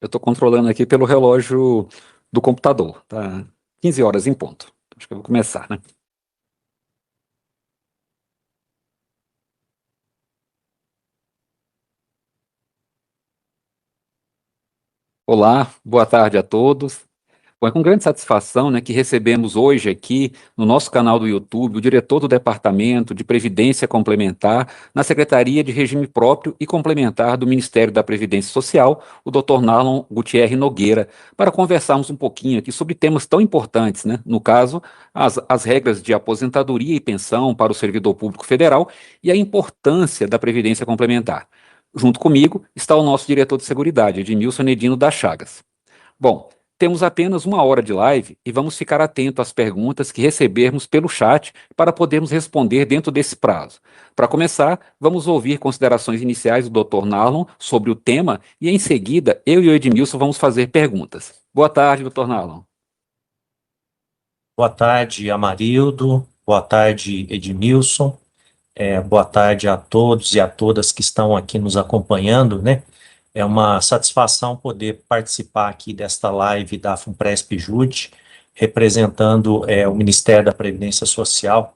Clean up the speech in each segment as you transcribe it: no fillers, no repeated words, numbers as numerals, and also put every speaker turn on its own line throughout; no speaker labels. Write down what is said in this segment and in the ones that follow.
Eu estou controlando aqui pelo relógio do computador, tá? 15 horas em ponto. Acho que eu vou começar, né? Olá, boa tarde a todos. Bom, é com grande satisfação, né, que recebemos hoje aqui no nosso canal do YouTube o diretor do Departamento de Previdência Complementar na Secretaria de Regime Próprio e Complementar do Ministério da Previdência Social, o Dr. Narlon Gutierre Nogueira, para conversarmos um pouquinho aqui sobre temas tão importantes, né? No caso, as regras de aposentadoria e pensão para o servidor público federal e a importância da Previdência Complementar. Junto comigo está o nosso diretor de Seguridade, Edmilson Nedino das Chagas. Bom, temos apenas uma hora de live e vamos ficar atento às perguntas que recebermos pelo chat para podermos responder dentro desse prazo. Para começar, vamos ouvir considerações iniciais do Dr. Narlon sobre o tema e, em seguida, eu e o Edmilson vamos fazer perguntas. Boa tarde, Dr. Narlon.
Boa tarde, Amarildo. Boa tarde, Edmilson. Boa tarde a todos e a todas que estão aqui nos acompanhando, né? É uma satisfação poder participar aqui desta live da FUNPRESP-JUDE, representando o Ministério da Previdência Social,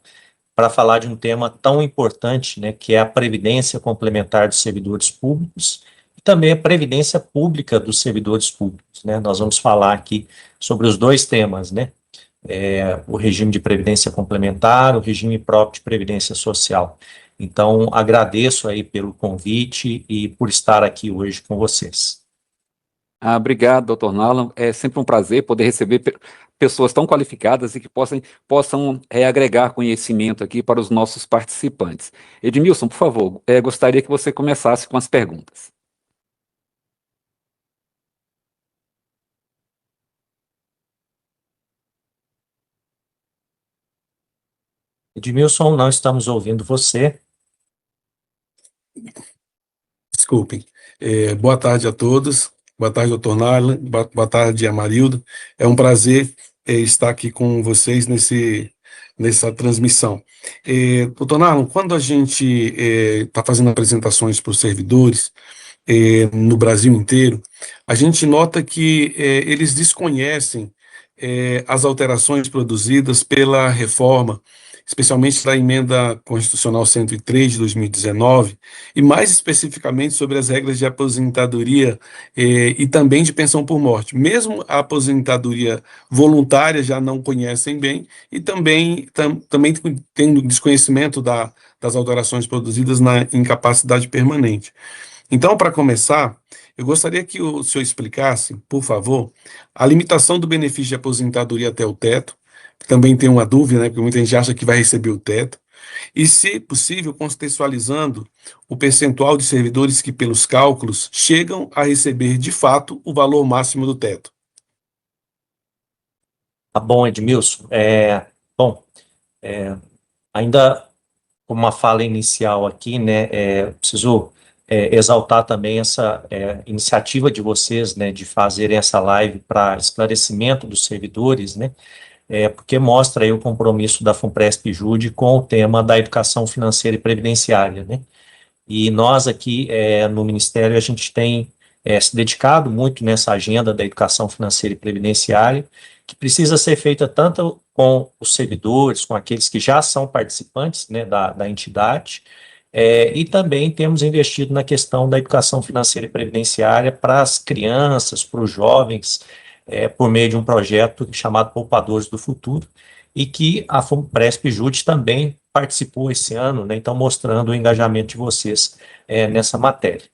para falar de um tema tão importante, né, que é a Previdência Complementar dos Servidores Públicos e também a Previdência Pública dos Servidores Públicos, né? Nós vamos falar aqui sobre os dois temas, né? O regime de previdência complementar, o regime próprio de previdência social. Então, agradeço aí pelo convite e por estar aqui hoje com vocês.
Obrigado, Dr. Narlon. É sempre um prazer poder receber pessoas tão qualificadas e que possam agregar conhecimento aqui para os nossos participantes. Edmilson, por favor, gostaria que você começasse com as perguntas.
Edmilson, não estamos ouvindo você.
Desculpem. Boa tarde a todos. Boa tarde, doutor Narlon. Boa tarde, Amarildo. É um prazer estar aqui com vocês nessa transmissão. Doutor Narlon, quando a gente está fazendo apresentações para os servidores no Brasil inteiro, a gente nota que eles desconhecem as alterações produzidas pela reforma, especialmente da Emenda Constitucional 103 de 2019, e mais especificamente sobre as regras de aposentadoria e também de pensão por morte. Mesmo a aposentadoria voluntária já não conhecem bem, e também tendo desconhecimento das alterações produzidas na incapacidade permanente. Então, para começar, eu gostaria que o senhor explicasse, por favor, a limitação do benefício de aposentadoria até o teto, que também tem uma dúvida, né, porque muita gente acha que vai receber o teto, e, se possível, contextualizando o percentual de servidores que, pelos cálculos, chegam a receber, de fato, o valor máximo do teto.
Tá bom, Edmilson. Ainda como uma fala inicial aqui, né, preciso exaltar também essa iniciativa de vocês, né, de fazerem essa live para esclarecimento dos servidores, né, porque mostra aí o compromisso da FUNPRESP-JUDE com o tema da educação financeira e previdenciária, né, e nós aqui no Ministério a gente tem se dedicado muito nessa agenda da educação financeira e previdenciária, que precisa ser feita tanto com os servidores, com aqueles que já são participantes, né, da entidade, e também temos investido na questão da educação financeira e previdenciária para as crianças, para os jovens, por meio de um projeto chamado Poupadores do Futuro, e que a FUNPRESP-JUDE também participou esse ano, né, então mostrando o engajamento de vocês nessa matéria.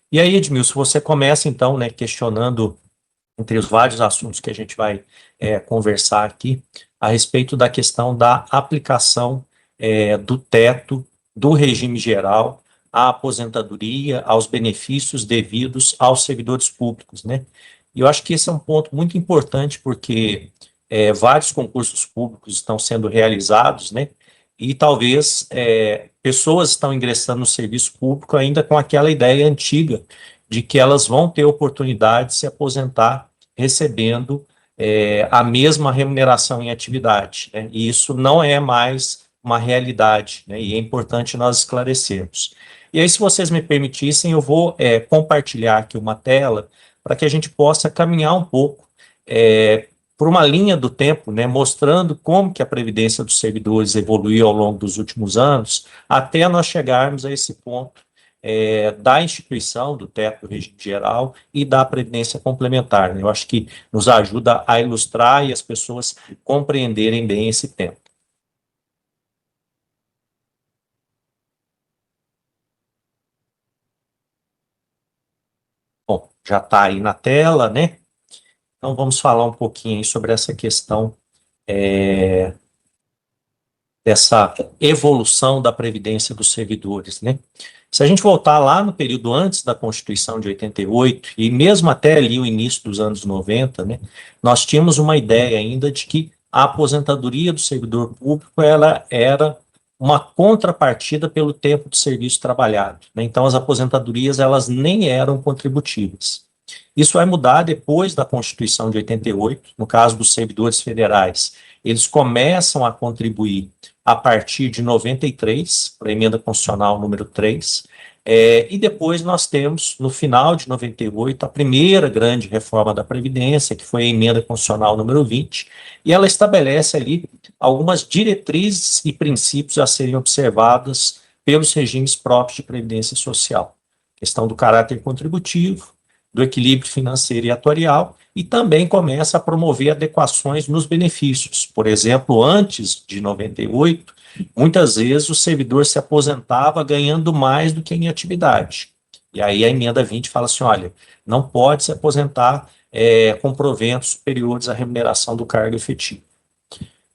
E aí, Edmilson, você começa então, né, questionando, entre os vários assuntos que a gente vai conversar aqui, a respeito da questão da aplicação do teto do regime geral à aposentadoria, aos benefícios devidos aos servidores públicos, né? E eu acho que esse é um ponto muito importante, porque vários concursos públicos estão sendo realizados, né? E talvez pessoas estão ingressando no serviço público ainda com aquela ideia antiga de que elas vão ter oportunidade de se aposentar recebendo a mesma remuneração em atividade, né? E isso não é mais uma realidade, né? E é importante nós esclarecermos. E aí, se vocês me permitissem, eu vou compartilhar aqui uma tela para que a gente possa caminhar um pouco por uma linha do tempo, né, mostrando como que a previdência dos servidores evoluiu ao longo dos últimos anos, até nós chegarmos a esse ponto da instituição do teto do regime geral e da previdência complementar, né? Eu acho que nos ajuda a ilustrar e as pessoas compreenderem bem esse tempo. Bom, já está aí na tela, né? Então, vamos falar um pouquinho aí sobre essa questão dessa evolução da previdência dos servidores, né? Se a gente voltar lá no período antes da Constituição de 88, e mesmo até ali o início dos anos 90, né, nós tínhamos uma ideia ainda de que a aposentadoria do servidor público ela era uma contrapartida pelo tempo de serviço trabalhado, né? Então, as aposentadorias elas nem eram contributivas. Isso vai mudar depois da Constituição de 88, no caso dos servidores federais. Eles começam a contribuir a partir de 93, para a emenda constitucional número 3, e depois nós temos, no final de 98, a primeira grande reforma da Previdência, que foi a emenda constitucional número 20, e ela estabelece ali algumas diretrizes e princípios a serem observados pelos regimes próprios de previdência social. Questão do caráter contributivo, do equilíbrio financeiro e atuarial, e também começa a promover adequações nos benefícios. Por exemplo, antes de 98, muitas vezes o servidor se aposentava ganhando mais do que em atividade. E aí a emenda 20 fala assim, olha, não pode se aposentar com proventos superiores à remuneração do cargo efetivo.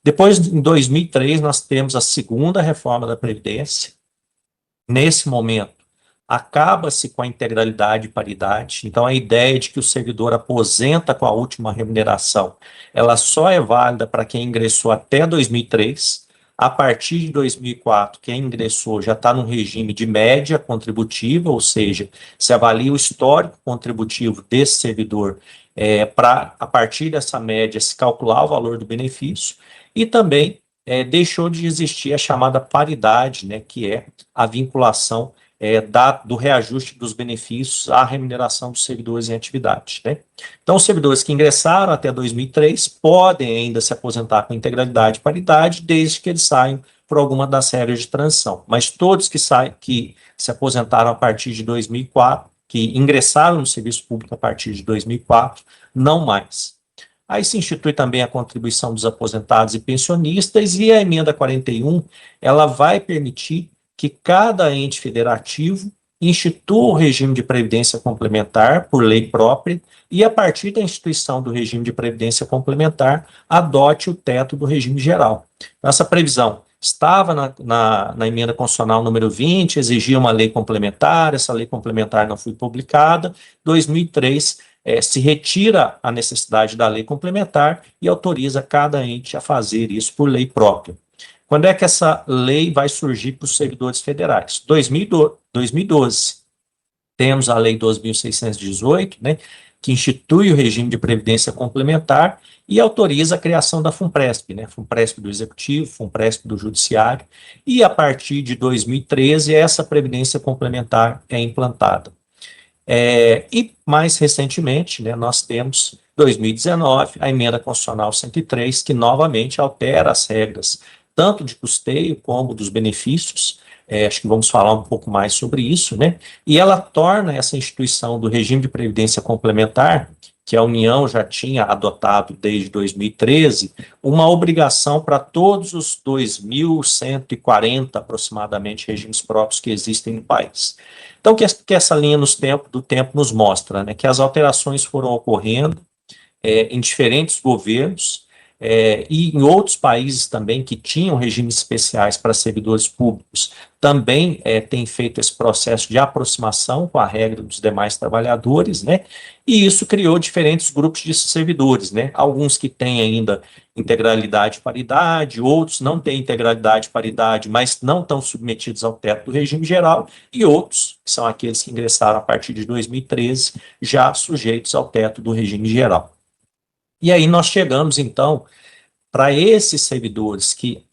Depois, em 2003, nós temos a segunda reforma da Previdência. Nesse momento, acaba-se com a integralidade e paridade, então a ideia de que o servidor aposenta com a última remuneração, ela só é válida para quem ingressou até 2003, a partir de 2004, quem ingressou já está num regime de média contributiva, ou seja, se avalia o histórico contributivo desse servidor para, a partir dessa média, se calcular o valor do benefício, e também deixou de existir a chamada paridade, né, que é a vinculação do reajuste dos benefícios à remuneração dos servidores em atividade, né? Então, os servidores que ingressaram até 2003 podem ainda se aposentar com integralidade e paridade, desde que eles saiam por alguma das regras de transição. Mas todos que se aposentaram a partir de 2004, que ingressaram no serviço público a partir de 2004, não mais. Aí se institui também a contribuição dos aposentados e pensionistas, e a emenda 41, ela vai permitir que cada ente federativo institua o regime de previdência complementar por lei própria e, a partir da instituição do regime de previdência complementar, adote o teto do regime geral. Essa previsão estava na emenda constitucional número 20, exigia uma lei complementar, essa lei complementar não foi publicada, 2003 se retira a necessidade da lei complementar e autoriza cada ente a fazer isso por lei própria. Quando é que essa lei vai surgir para os servidores federais? 2012. Temos a Lei 12.618, né, que institui o regime de previdência complementar e autoriza a criação da FUNPRESP, né, FUNPRESP do Executivo, FUNPRESP do Judiciário, e a partir de 2013 essa previdência complementar é implantada. E mais recentemente, né, nós temos 2019, a emenda constitucional 103, que novamente altera as regras tanto de custeio como dos benefícios, acho que vamos falar um pouco mais sobre isso, né? E ela torna essa instituição do regime de previdência complementar, que a União já tinha adotado desde 2013, uma obrigação para todos os 2.140 aproximadamente regimes próprios que existem no país. Então, o que essa linha do tempo nos mostra, né? Que as alterações foram ocorrendo em diferentes governos, e em outros países também que tinham regimes especiais para servidores públicos, também tem feito esse processo de aproximação com a regra dos demais trabalhadores, né? E isso criou diferentes grupos de servidores, né? Alguns que têm ainda integralidade e paridade, outros não têm integralidade e paridade, mas não estão submetidos ao teto do regime geral, e outros, que são aqueles que ingressaram a partir de 2013, já sujeitos ao teto do regime geral. E aí nós chegamos, então, para esses servidores que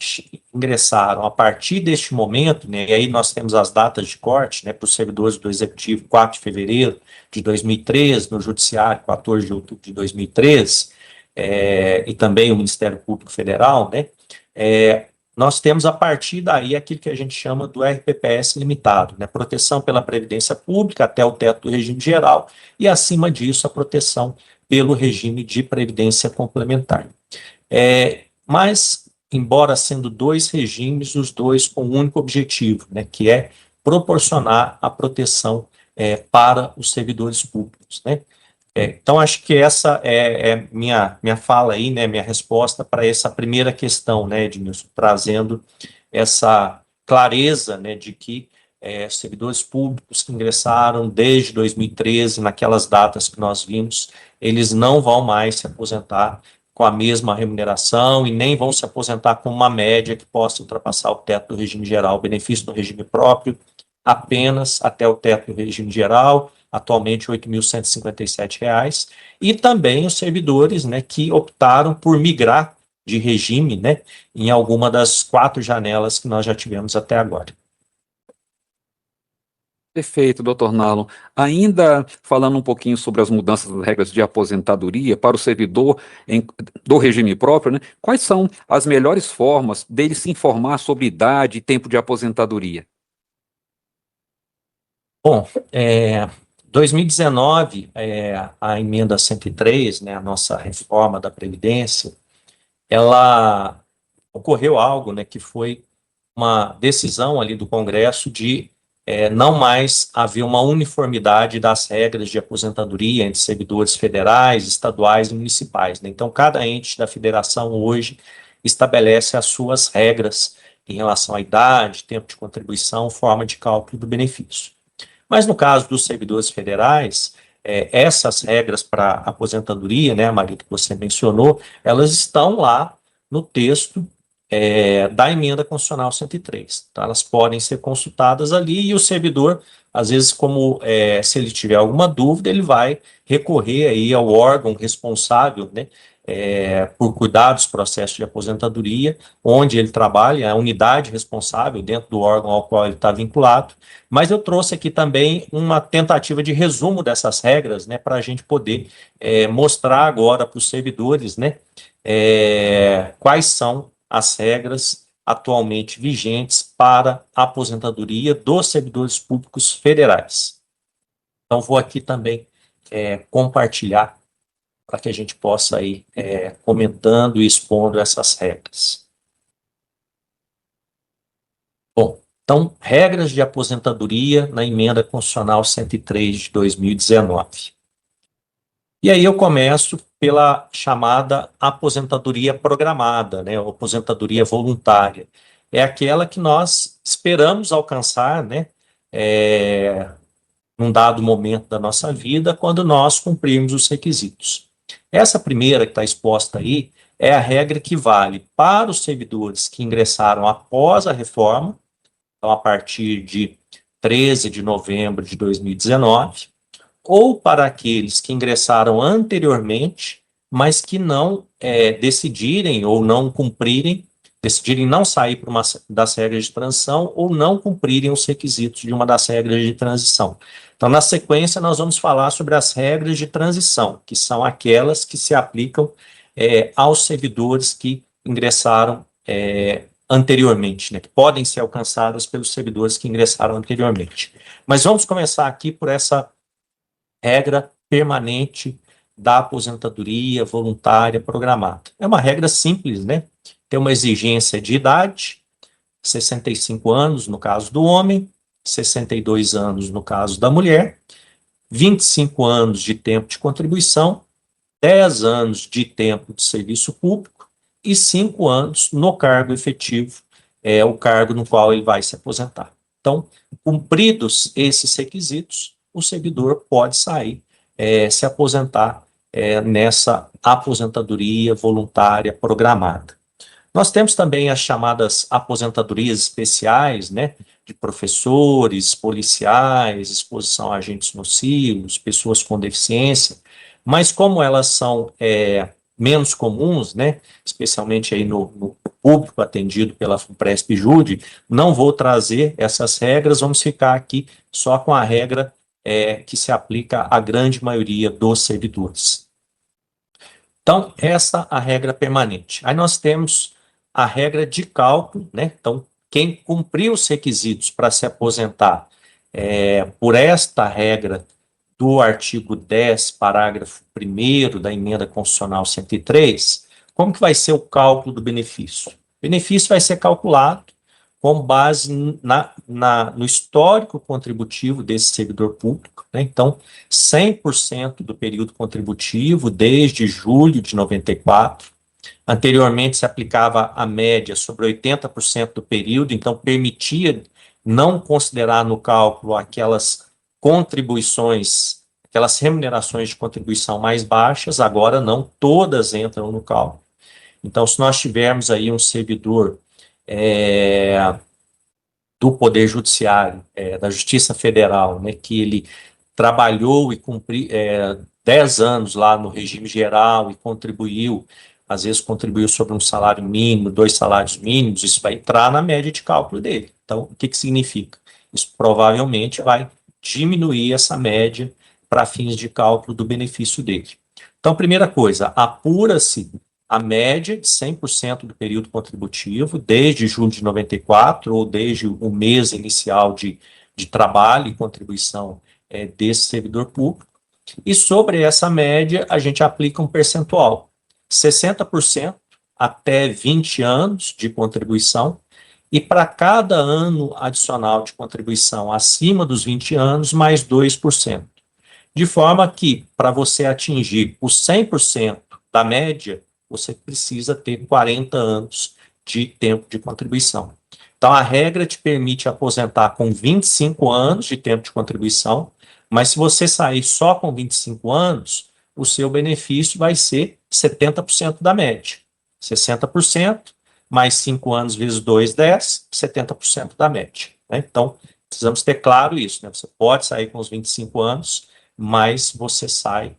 ingressaram a partir deste momento, né, e aí nós temos as datas de corte, né, para os servidores do Executivo, 4 de fevereiro de 2013, no Judiciário, 14 de outubro de 2013, e também o Ministério Público Federal, né, nós temos a partir daí aquilo que a gente chama do RPPS limitado, né, proteção pela Previdência Pública até o teto do regime geral, e acima disso a proteção pelo regime de Previdência Complementar. Mas, embora sendo dois regimes, os dois com um único objetivo, né, que é proporcionar a proteção para os servidores públicos, né. Então, acho que essa é minha fala aí, né, minha resposta para essa primeira questão, né, Edmilson, trazendo essa clareza, né, de que servidores públicos que ingressaram desde 2013, naquelas datas que nós vimos, eles não vão mais se aposentar com a mesma remuneração e nem vão se aposentar com uma média que possa ultrapassar o teto do regime geral, benefício do regime próprio, apenas até o teto do regime geral, atualmente R$ 8.157, e também os servidores, né, que optaram por migrar de regime, né, em alguma das 4 janelas que nós já tivemos até agora.
Perfeito, doutor Nalon. Ainda falando um pouquinho sobre as mudanças das regras de aposentadoria para o servidor do regime próprio, né? Quais são as melhores formas dele se informar sobre idade e tempo de aposentadoria?
Bom, 2019, a emenda 103, né, a nossa reforma da Previdência, ela ocorreu algo, né, que foi uma decisão ali do Congresso de não mais haver uma uniformidade das regras de aposentadoria entre servidores federais, estaduais e municipais, né? Então, cada ente da federação hoje estabelece as suas regras em relação à idade, tempo de contribuição, forma de cálculo do benefício. Mas no caso dos servidores federais, essas regras para aposentadoria, né, Maria, que você mencionou, elas estão lá no texto da emenda constitucional 103. Então, elas podem ser consultadas ali e o servidor, às vezes, como se ele tiver alguma dúvida, ele vai recorrer aí ao órgão responsável, né, por cuidar dos processos de aposentadoria, onde ele trabalha, a unidade responsável dentro do órgão ao qual ele está vinculado. Mas eu trouxe aqui também uma tentativa de resumo dessas regras, né, para a gente poder mostrar agora para os servidores, né, quais são as regras atualmente vigentes para a aposentadoria dos servidores públicos federais. Então, vou aqui também compartilhar para que a gente possa ir comentando e expondo essas regras. Bom, então, regras de aposentadoria na emenda constitucional 103 de 2019. E aí eu começo pela chamada aposentadoria programada, né, ou aposentadoria voluntária. É aquela que nós esperamos alcançar, né, num dado momento da nossa vida, quando nós cumprirmos os requisitos. Essa primeira que está exposta aí é a regra que vale para os servidores que ingressaram após a reforma, então a partir de 13 de novembro de 2019, ou para aqueles que ingressaram anteriormente, mas que não decidirem ou não cumprirem, decidirem não sair por das regras de transição ou não cumprirem os requisitos de uma das regras de transição. Então, na sequência, nós vamos falar sobre as regras de transição, que são aquelas que se aplicam aos servidores que ingressaram anteriormente, né, que podem ser alcançadas pelos servidores que ingressaram anteriormente. Mas vamos começar aqui por essa regra permanente da aposentadoria voluntária programada. É uma regra simples, né? Tem uma exigência de idade, 65 anos no caso do homem, 62 anos no caso da mulher, 25 anos de tempo de contribuição, 10 anos de tempo de serviço público e 5 anos no cargo efetivo, o cargo no qual ele vai se aposentar. Então, cumpridos esses requisitos, o servidor pode sair, se aposentar nessa aposentadoria voluntária programada. Nós temos também as chamadas aposentadorias especiais, né, de professores, policiais, exposição a agentes nocivos, pessoas com deficiência, mas como elas são menos comuns, né, especialmente aí no público atendido pela FUNPRESP-JUDE, não vou trazer essas regras, vamos ficar aqui só com a regra que se aplica à grande maioria dos servidores. Então, essa é a regra permanente. Aí nós temos a regra de cálculo, né? Então, quem cumpriu os requisitos para se aposentar por esta regra do artigo 10, parágrafo 1º da Emenda Constitucional 103, como que vai ser o cálculo do benefício? O benefício vai ser calculado com base no histórico contributivo desse servidor público, né? Então, 100% do período contributivo desde julho de 94. Anteriormente se aplicava a média sobre 80% do período, então permitia não considerar no cálculo aquelas contribuições, aquelas remunerações de contribuição mais baixas, agora não, todas entram no cálculo. Então, se nós tivermos aí um servidor do Poder Judiciário, da Justiça Federal, né, que ele trabalhou e cumpriu 10 anos lá no regime geral e contribuiu, às vezes contribuiu sobre um salário mínimo, 2 salários mínimos, isso vai entrar na média de cálculo dele. Então, o que significa? Isso provavelmente vai diminuir essa média para fins de cálculo do benefício dele. Então, primeira coisa, apura-se a média de 100% do período contributivo, desde julho de 94, ou desde o mês inicial de trabalho e contribuição desse servidor público, e sobre essa média a gente aplica um percentual, 60% até 20 anos de contribuição, e para cada ano adicional de contribuição acima dos 20 anos, mais 2%. De forma que, para você atingir os 100% da média, você precisa ter 40 anos de tempo de contribuição. Então, a regra te permite aposentar com 25 anos de tempo de contribuição, mas se você sair só com 25 anos, o seu benefício vai ser 70% da média. 60%, mais 5 anos vezes 2, 10, 70% da média, né? Então, precisamos ter claro isso, né? Você pode sair com os 25 anos, mas você sai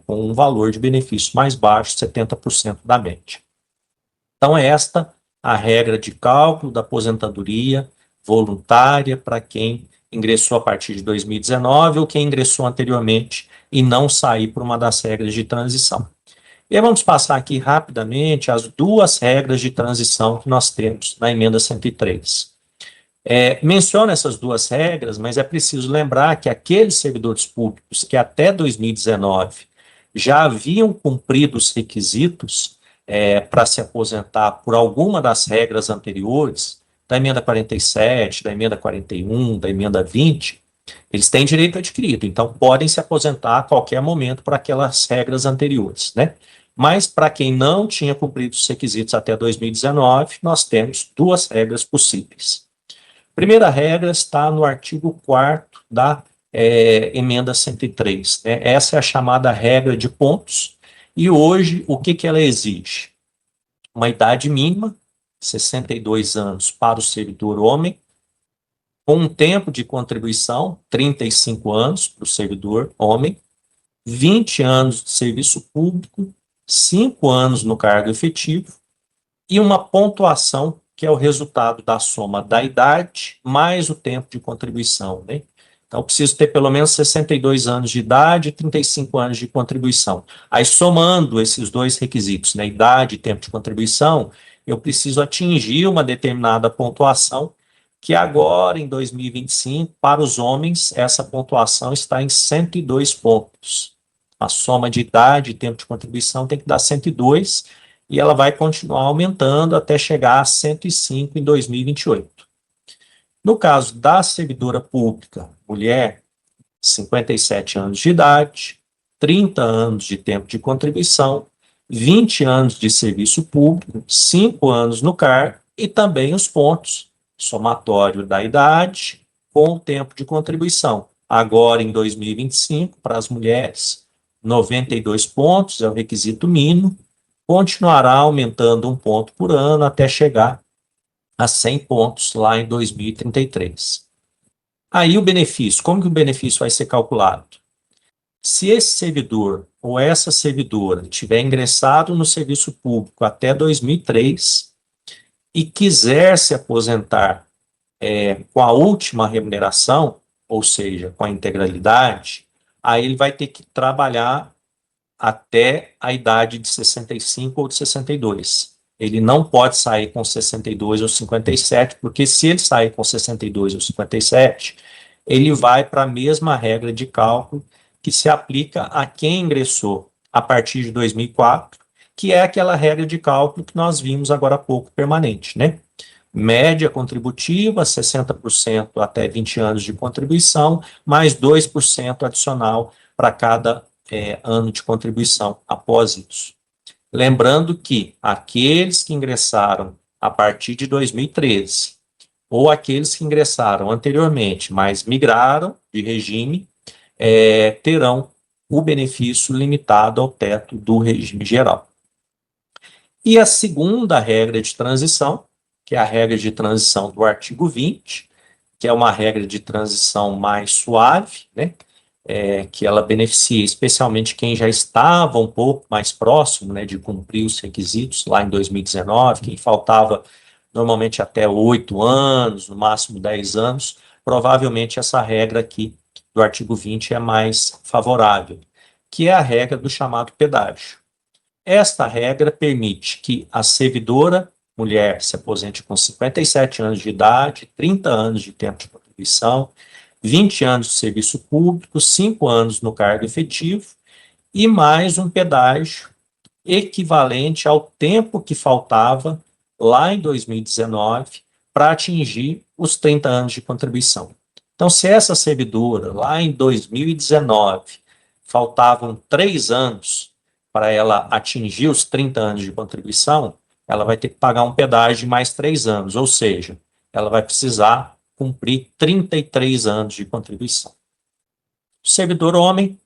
com um valor de benefício mais baixo, 70% da média. Então, é esta a regra de cálculo da aposentadoria voluntária para quem ingressou a partir de 2019 ou quem ingressou anteriormente e não sair por uma das regras de transição. E aí vamos passar aqui rapidamente as 2 regras de transição que nós temos na emenda 103. Menciono essas 2 regras, mas é preciso lembrar que aqueles servidores públicos que até 2019 já haviam cumprido os requisitos para se aposentar por alguma das regras anteriores, da emenda 47, da emenda 41, da emenda 20, eles têm direito adquirido, então podem se aposentar a qualquer momento por aquelas regras anteriores, né? Mas para quem não tinha cumprido os requisitos até 2019, nós temos 2 regras possíveis. Primeira regra está no artigo 4º da emenda 103. Né? Essa é a chamada regra de pontos, e hoje o que ela exige? Uma idade mínima, 62 anos para o servidor homem, com um tempo de contribuição, 35 anos para o servidor homem, 20 anos de serviço público, 5 anos no cargo efetivo, e uma pontuação que é o resultado da soma da idade mais o tempo de contribuição, né? Então, eu preciso ter pelo menos 62 anos de idade e 35 anos de contribuição. Aí, somando esses 2 requisitos, né, idade e tempo de contribuição, eu preciso atingir uma determinada pontuação, que agora, em 2025, para os homens, essa pontuação está em 102 pontos. A soma de idade e tempo de contribuição tem que dar 102, e ela vai continuar aumentando até chegar a 105 em 2028. No caso da servidora pública, mulher, 57 anos de idade, 30 anos de tempo de contribuição, 20 anos de serviço público, 5 anos no cargo e também os pontos, somatório da idade com o tempo de contribuição. Agora, em 2025, para as mulheres, 92 pontos é o requisito mínimo, continuará aumentando 1 ponto por ano até chegar a 100 pontos lá em 2033. Aí o benefício, como que o benefício vai ser calculado? Se esse servidor ou essa servidora tiver ingressado no serviço público até 2003 e quiser se aposentar com a última remuneração, ou seja, com a integralidade, aí ele vai ter que trabalhar até a idade de 65 ou de 62. Ele não pode sair com 62 ou 57, porque se ele sair com 62 ou 57, ele vai para a mesma regra de cálculo que se aplica a quem ingressou a partir de 2004, que é aquela regra de cálculo que nós vimos agora há pouco, permanente, né? Média contributiva, 60% até 20 anos de contribuição, mais 2% adicional para cada ano de contribuição após isso. Lembrando que aqueles que ingressaram a partir de 2013, ou aqueles que ingressaram anteriormente, mas migraram de regime, terão o benefício limitado ao teto do regime geral. E a segunda regra de transição, que é a regra de transição do artigo 20, que é uma regra de transição mais suave, né? Que ela beneficia especialmente quem já estava um pouco mais próximo, né, de cumprir os requisitos lá em 2019, quem faltava normalmente até 8 anos, no máximo 10 anos, provavelmente essa regra aqui do artigo 20 é mais favorável, que é a regra do chamado pedágio. Esta regra permite que a servidora mulher se aposente com 57 anos de idade, 30 anos de tempo de contribuição, 20 anos de serviço público, 5 anos no cargo efetivo e mais um pedágio equivalente ao tempo que faltava lá em 2019 para atingir os 30 anos de contribuição. Então, se essa servidora lá em 2019 faltavam 3 anos para ela atingir os 30 anos de contribuição, ela vai ter que pagar um pedágio de mais 3 anos, ou seja, ela vai precisar cumprir 33 anos de contribuição. O servidor homem,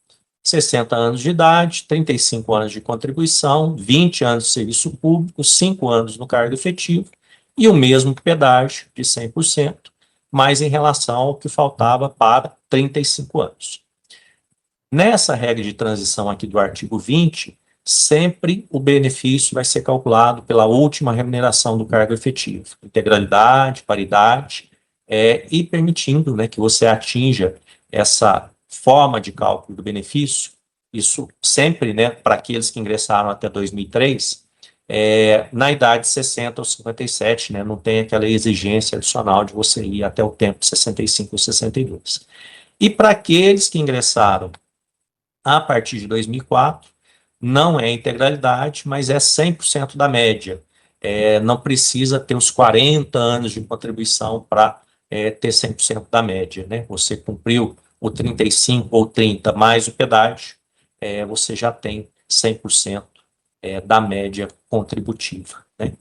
60 anos de idade, 35 anos de contribuição, 20 anos de serviço público, 5 anos no cargo efetivo e o mesmo pedágio de 100%, mas em relação ao que faltava para 35 anos. Nessa regra de transição aqui do artigo 20, sempre o benefício vai ser calculado pela última remuneração do cargo efetivo, integralidade, paridade, e permitindo, né, que você atinja essa forma de cálculo do benefício, isso sempre, né, para aqueles que ingressaram até 2003, na idade de 60 ou 57, né, não tem aquela exigência adicional de você ir até o tempo de 65 ou 62. E para aqueles que ingressaram a partir de 2004, não é integralidade, mas é 100% da média. Não precisa ter os 40 anos de contribuição para ter 100% da média, né? Você cumpriu o 35 ou 30 mais o pedágio, você já tem 100% da média contributiva, né?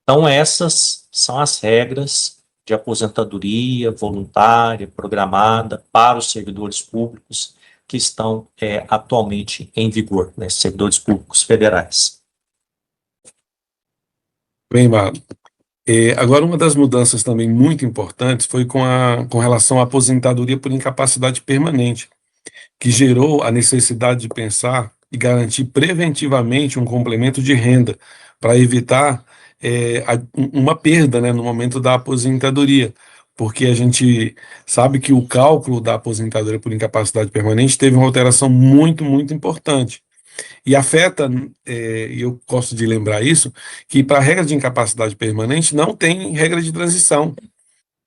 Então, essas são as regras de aposentadoria voluntária, programada para os servidores públicos que estão atualmente em vigor, né, servidores públicos federais.
Bem, Marlon. Agora, uma das mudanças também muito importantes foi com relação à aposentadoria por incapacidade permanente, que gerou a necessidade de pensar e garantir preventivamente um complemento de renda para evitar uma perda, né, no momento da aposentadoria, porque a gente sabe que o cálculo da aposentadoria por incapacidade permanente teve uma alteração muito, muito importante. E afeta, e eu gosto de lembrar isso, que para a regra de incapacidade permanente não tem regra de transição.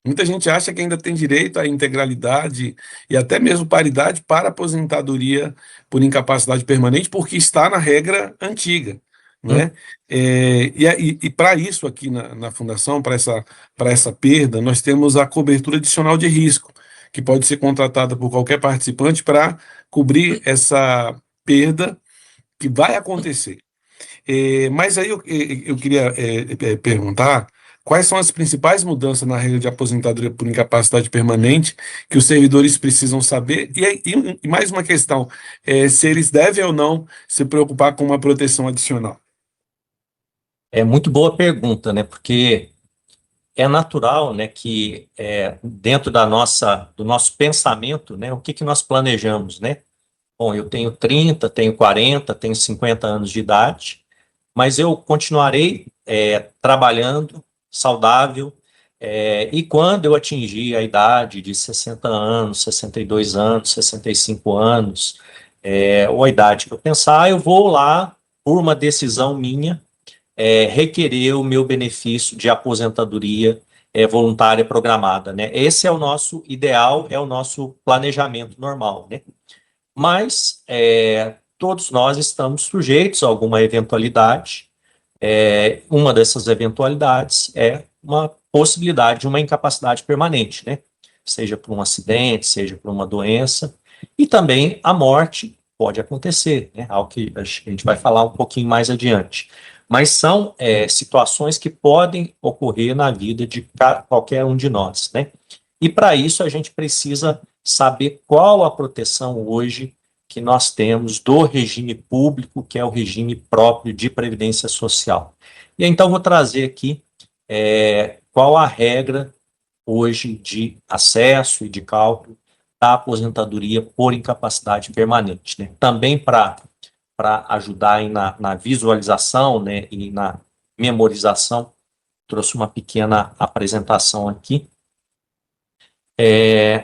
Muita gente acha que ainda tem direito à integralidade e até mesmo paridade para aposentadoria por incapacidade permanente, porque está na regra antiga, né? E para isso aqui na Fundação, para essa perda, nós temos a cobertura adicional de risco, que pode ser contratada por qualquer participante para cobrir essa perda que vai acontecer. Mas aí eu queria perguntar quais são as principais mudanças na regra de aposentadoria por incapacidade permanente que os servidores precisam saber, e mais uma questão, se eles devem ou não se preocupar com uma proteção adicional.
É muito boa pergunta, né, porque é natural, né, que dentro do nosso pensamento, né, o que nós planejamos, né? Bom, eu tenho 30, tenho 40, tenho 50 anos de idade, mas eu continuarei trabalhando saudável, e quando eu atingir a idade de 60 anos, 62 anos, 65 anos, ou a idade que eu pensar, eu vou lá, por uma decisão minha, requerer o meu benefício de aposentadoria voluntária programada, né? Esse é o nosso ideal, é o nosso planejamento normal, né? Mas todos nós estamos sujeitos a alguma eventualidade. Uma dessas eventualidades é uma possibilidade de uma incapacidade permanente, né? Seja por um acidente, seja por uma doença, e também a morte pode acontecer, né? Algo que a gente vai falar um pouquinho mais adiante. Mas são situações que podem ocorrer na vida de qualquer um de nós, né? E para isso a gente precisa saber qual a proteção hoje que nós temos do regime público, que é o regime próprio de previdência social. E então vou trazer aqui qual a regra hoje de acesso e de cálculo da aposentadoria por incapacidade permanente, né? Também para ajudar aí na visualização, né, e na memorização, trouxe uma pequena apresentação aqui.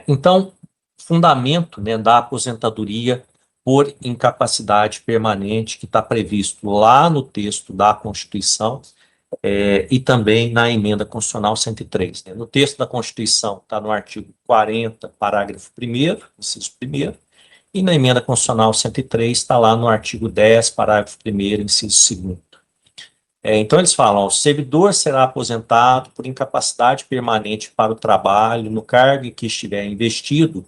Então, fundamento, né, da aposentadoria por incapacidade permanente, que está previsto lá no texto da Constituição, e também na emenda constitucional 103. Né? No texto da Constituição está no artigo 40, parágrafo 1º, inciso 1º, e na emenda constitucional 103 está lá no artigo 10, parágrafo 1º, inciso 2º. Então eles falam, ó, o servidor será aposentado por incapacidade permanente para o trabalho no cargo em que estiver investido,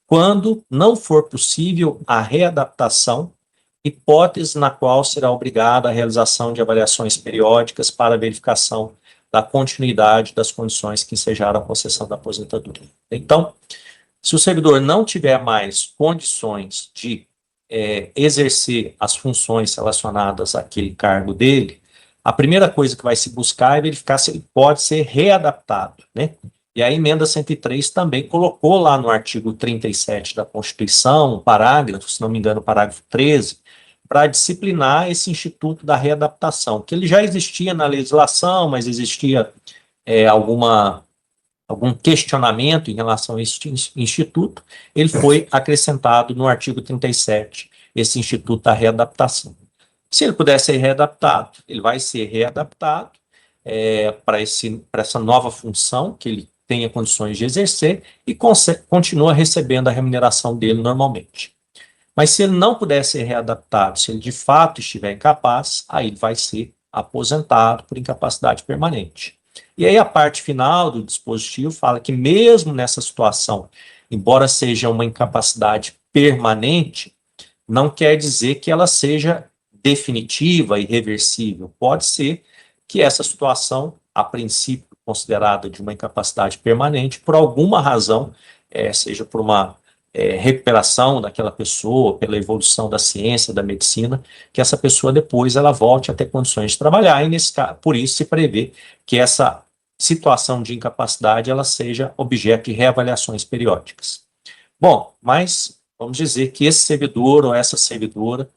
quando não for possível a readaptação, hipótese na qual será obrigado a realização de avaliações periódicas para verificação da continuidade das condições que ensejaram a concessão da aposentadoria. Então, se o servidor não tiver mais condições de exercer as funções relacionadas àquele cargo dele, a primeira coisa que vai se buscar é verificar se ele pode ser readaptado, né? E a emenda 103 também colocou lá no artigo 37 da Constituição, parágrafo, se não me engano, parágrafo 13, para disciplinar esse instituto da readaptação, que ele já existia na legislação, mas existia algum questionamento em relação a esse instituto, ele foi acrescentado no artigo 37, esse instituto da readaptação. Se ele puder ser readaptado, ele vai ser readaptado para essa nova função que ele tenha condições de exercer e continua recebendo a remuneração dele normalmente. Mas se ele não puder ser readaptado, se ele de fato estiver incapaz, aí ele vai ser aposentado por incapacidade permanente. E aí a parte final do dispositivo fala que mesmo nessa situação, embora seja uma incapacidade permanente, não quer dizer que ela seja definitiva e irreversível. Pode ser que essa situação, a princípio considerada de uma incapacidade permanente, por alguma razão, seja por uma recuperação daquela pessoa, pela evolução da ciência, da medicina, que essa pessoa depois ela volte a ter condições de trabalhar, e nesse caso, por isso se prevê que essa situação de incapacidade ela seja objeto de reavaliações periódicas. Bom, mas vamos dizer que esse servidor ou essa servidora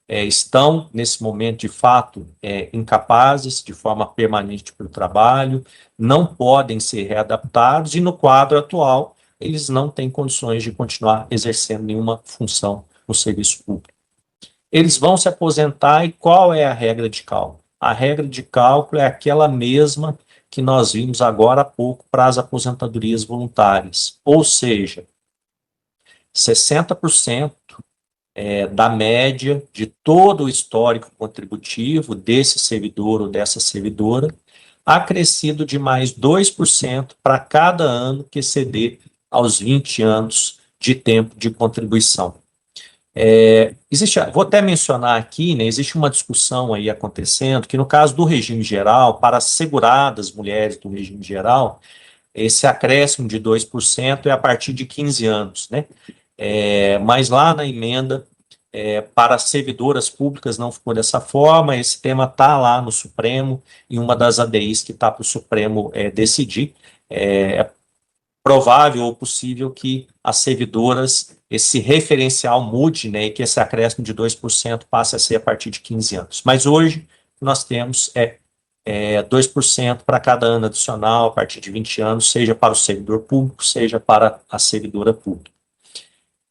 estão, nesse momento, de fato, incapazes de forma permanente para o trabalho, não podem ser readaptados, e no quadro atual, eles não têm condições de continuar exercendo nenhuma função no serviço público. Eles vão se aposentar, e qual é a regra de cálculo? A regra de cálculo é aquela mesma que nós vimos agora há pouco para as aposentadorias voluntárias, ou seja, 60% da média de todo o histórico contributivo desse servidor ou dessa servidora, acrescido de mais 2% para cada ano que exceder aos 20 anos de tempo de contribuição. Vou até mencionar aqui, né, existe uma discussão aí acontecendo, que no caso do regime geral, para as seguradas mulheres do regime geral, esse acréscimo de 2% é a partir de 15 anos, né? Mas lá na emenda, para servidoras públicas não ficou dessa forma, esse tema está lá no Supremo, em uma das ADIs que está para o Supremo decidir. É provável ou possível que as servidoras esse referencial mude, né, e que esse acréscimo de 2% passe a ser a partir de 15 anos. Mas hoje nós temos 2% para cada ano adicional a partir de 20 anos, seja para o servidor público, seja para a servidora pública.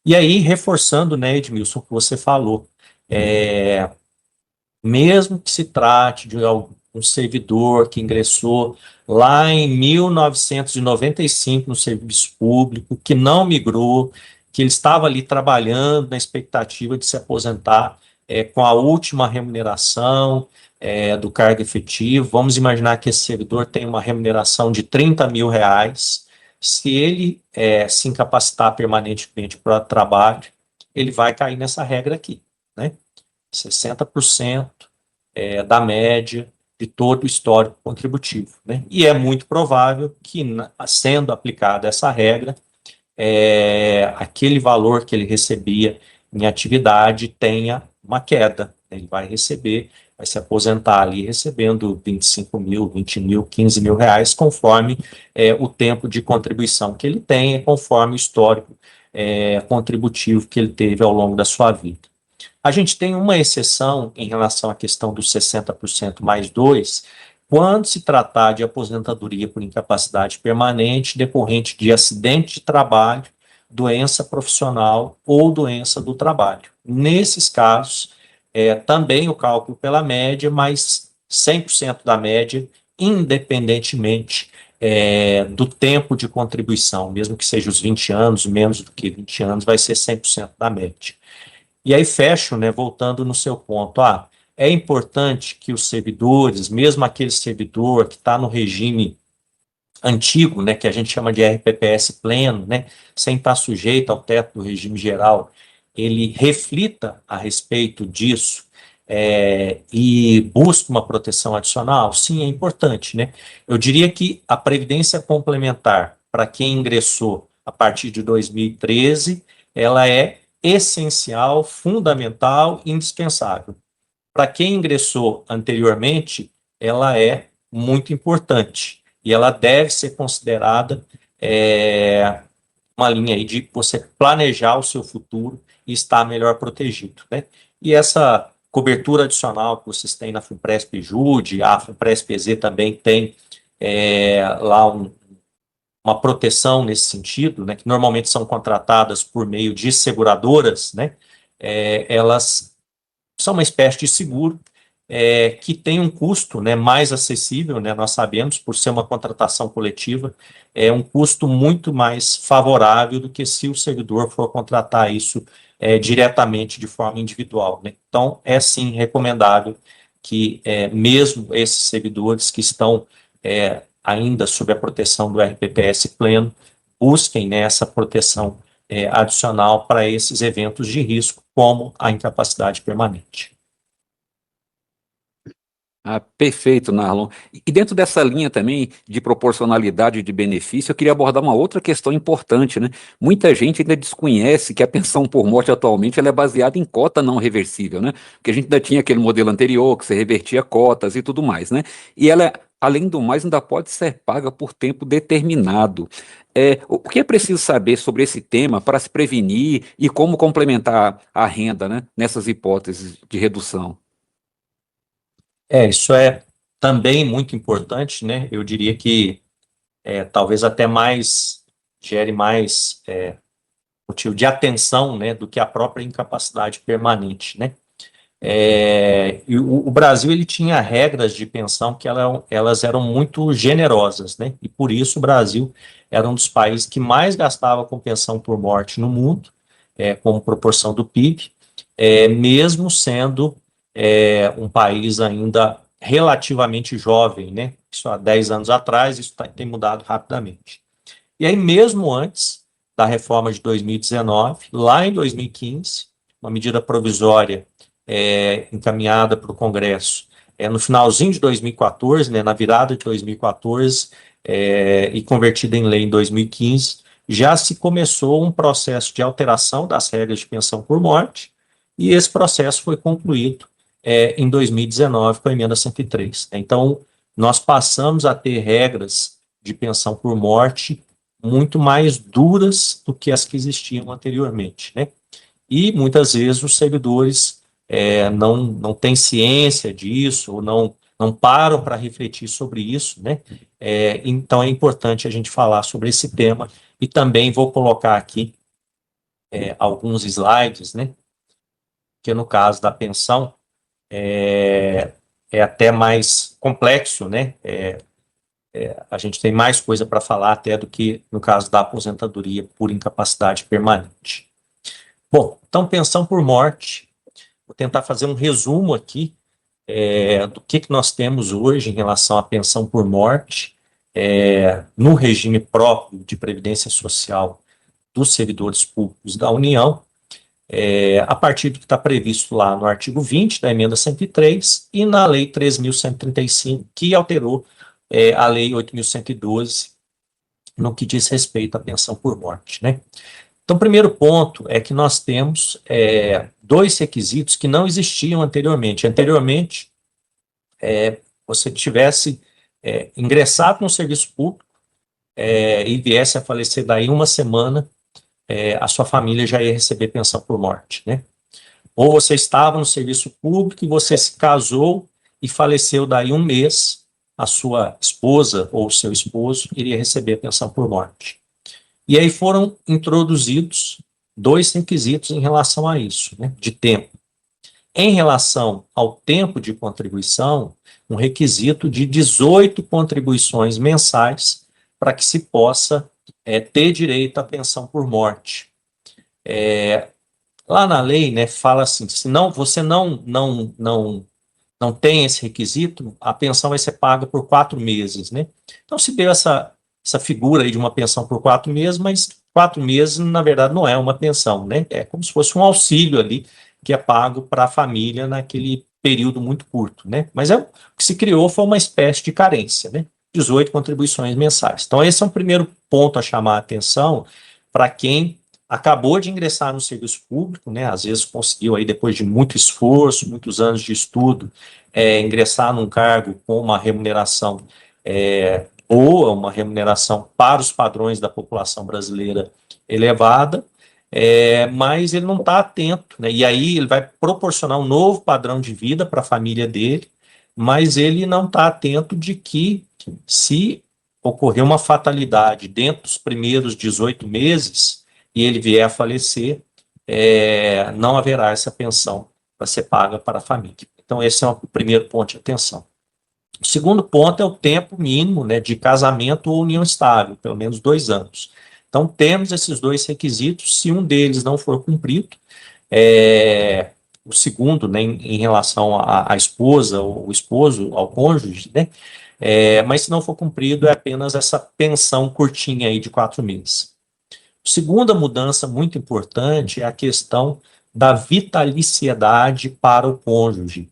E aí, reforçando, né, Edmilson, o que você falou, mesmo que se trate de um servidor que ingressou lá em 1995 no serviço público, que não migrou, que ele estava ali trabalhando na expectativa de se aposentar com a última remuneração do cargo efetivo. Vamos imaginar que esse servidor tem uma remuneração de R$30 mil. Se ele se incapacitar permanentemente para o trabalho, ele vai cair nessa regra aqui, né? 60% da média de todo o histórico contributivo, né? E é muito provável que, sendo aplicada essa regra, aquele valor que ele recebia em atividade tenha uma queda. Ele vai se aposentar ali recebendo 25 mil, 20 mil, 15 mil reais, conforme o tempo de contribuição que ele tem, conforme o histórico contributivo que ele teve ao longo da sua vida. A gente tem uma exceção em relação à questão dos 60% mais 2, quando se tratar de aposentadoria por incapacidade permanente decorrente de acidente de trabalho, doença profissional ou doença do trabalho. Nesses casos, também o cálculo pela média, mas 100% da média, independentemente do tempo de contribuição, mesmo que seja os 20 anos, menos do que 20 anos, vai ser 100% da média. E aí fecho, né, voltando no seu ponto, é importante que os servidores, mesmo aquele servidor que está no regime antigo, né, que a gente chama de RPPS pleno, né, sem estar sujeito ao teto do regime geral, ele reflita a respeito disso e busque uma proteção adicional? Sim, é importante, né? Eu diria que a previdência complementar, para quem ingressou a partir de 2013, ela é essencial, fundamental, indispensável. Para quem ingressou anteriormente, ela é muito importante e ela deve ser considerada uma linha aí de você planejar o seu futuro e estar melhor protegido, né? E essa cobertura adicional que vocês têm na FUNPRESP-JUDE, a FUNPRESP-EZ também tem lá uma proteção nesse sentido, né, que normalmente são contratadas por meio de seguradoras, né, elas são uma espécie de seguro que tem um custo, né, mais acessível, né, nós sabemos, por ser uma contratação coletiva, um custo muito mais favorável do que se o servidor for contratar isso diretamente de forma individual, né. Então, é sim recomendável que mesmo esses servidores que estão ainda sob a proteção do RPPS pleno, busquem, né, essa proteção adicional para esses eventos de risco, como a incapacidade permanente.
Perfeito, Narlon. E dentro dessa linha também de proporcionalidade de benefício, eu queria abordar uma outra questão importante, né? Muita gente ainda desconhece que a pensão por morte atualmente ela é baseada em cota não reversível, né? Porque a gente ainda tinha aquele modelo anterior que você revertia cotas e tudo mais, né? E ela, além do mais, ainda pode ser paga por tempo determinado. O que é preciso saber sobre esse tema para se prevenir e como complementar a renda, né, nessas hipóteses de redução?
Isso é também muito importante, né? Eu diria que talvez até gere mais motivo de atenção, né, do que a própria incapacidade permanente, né? E o Brasil ele tinha regras de pensão que elas eram muito generosas, né? E por isso o Brasil era um dos países que mais gastava com pensão por morte no mundo, como proporção do PIB, mesmo sendo um país ainda relativamente jovem, né? Isso há 10 anos atrás, isso tem mudado rapidamente. E aí, mesmo antes da reforma de 2019, lá em 2015, uma medida provisória encaminhada para o Congresso no finalzinho de 2014, né, na virada de 2014, e convertida em lei em 2015, já se começou um processo de alteração das regras de pensão por morte, e esse processo foi concluído em 2019 com a emenda 103. Então, nós passamos a ter regras de pensão por morte muito mais duras do que as que existiam anteriormente, né? E muitas vezes os servidores não têm ciência disso, ou não param para refletir sobre isso, né? Então é importante a gente falar sobre esse tema, e também vou colocar aqui alguns slides, né? Que no caso da pensão é até mais complexo, né? A gente tem mais coisa para falar até do que no caso da aposentadoria por incapacidade permanente. Bom, então pensão por morte. Vou tentar fazer um resumo aqui do que nós temos hoje em relação à pensão por morte no regime próprio de previdência social dos servidores públicos da União, a partir do que está previsto lá no artigo 20 da emenda 103 e na lei 3.135, que alterou a lei 8.112 no que diz respeito à pensão por morte, né? Então, o primeiro ponto é que nós temos dois requisitos que não existiam anteriormente. Anteriormente, você tivesse ingressado no serviço público e viesse a falecer daí uma semana, a sua família já ia receber pensão por morte, né? Ou você estava no serviço público e você se casou e faleceu daí um mês, a sua esposa ou o seu esposo iria receber pensão por morte. E aí foram introduzidos dois requisitos em relação a isso, né, de tempo. Em relação ao tempo de contribuição, um requisito de 18 contribuições mensais para que se possa ter direito à pensão por morte. Lá na lei, né, fala assim, se não, você não tem esse requisito, a pensão vai ser paga por 4 meses, né? Então se deu essa figura aí de uma pensão por 4 meses, mas 4 meses, na verdade, não é uma pensão, né? É como se fosse um auxílio ali que é pago para a família naquele período muito curto, né? Mas o que se criou foi uma espécie de carência, né? 18 contribuições mensais. Então esse é um primeiro ponto a chamar a atenção para quem acabou de ingressar no serviço público, né? Às vezes conseguiu aí depois de muito esforço, muitos anos de estudo, ingressar num cargo com uma remuneração boa, uma remuneração para os padrões da população brasileira elevada, mas ele não está atento, né? E aí ele vai proporcionar um novo padrão de vida para a família dele, mas ele não está atento de que se ocorrer uma fatalidade dentro dos primeiros 18 meses e ele vier a falecer, não haverá essa pensão para ser paga para a família. Então esse é o primeiro ponto de atenção. O segundo ponto é o tempo mínimo, né, de casamento ou união estável, pelo menos 2 anos. Então, temos esses dois requisitos. Se um deles não for cumprido, o segundo, né, em relação à esposa ou o esposo, ao cônjuge, né, mas se não for cumprido, é apenas essa pensão curtinha aí de 4 meses. Segunda mudança muito importante é a questão da vitaliciedade para o cônjuge.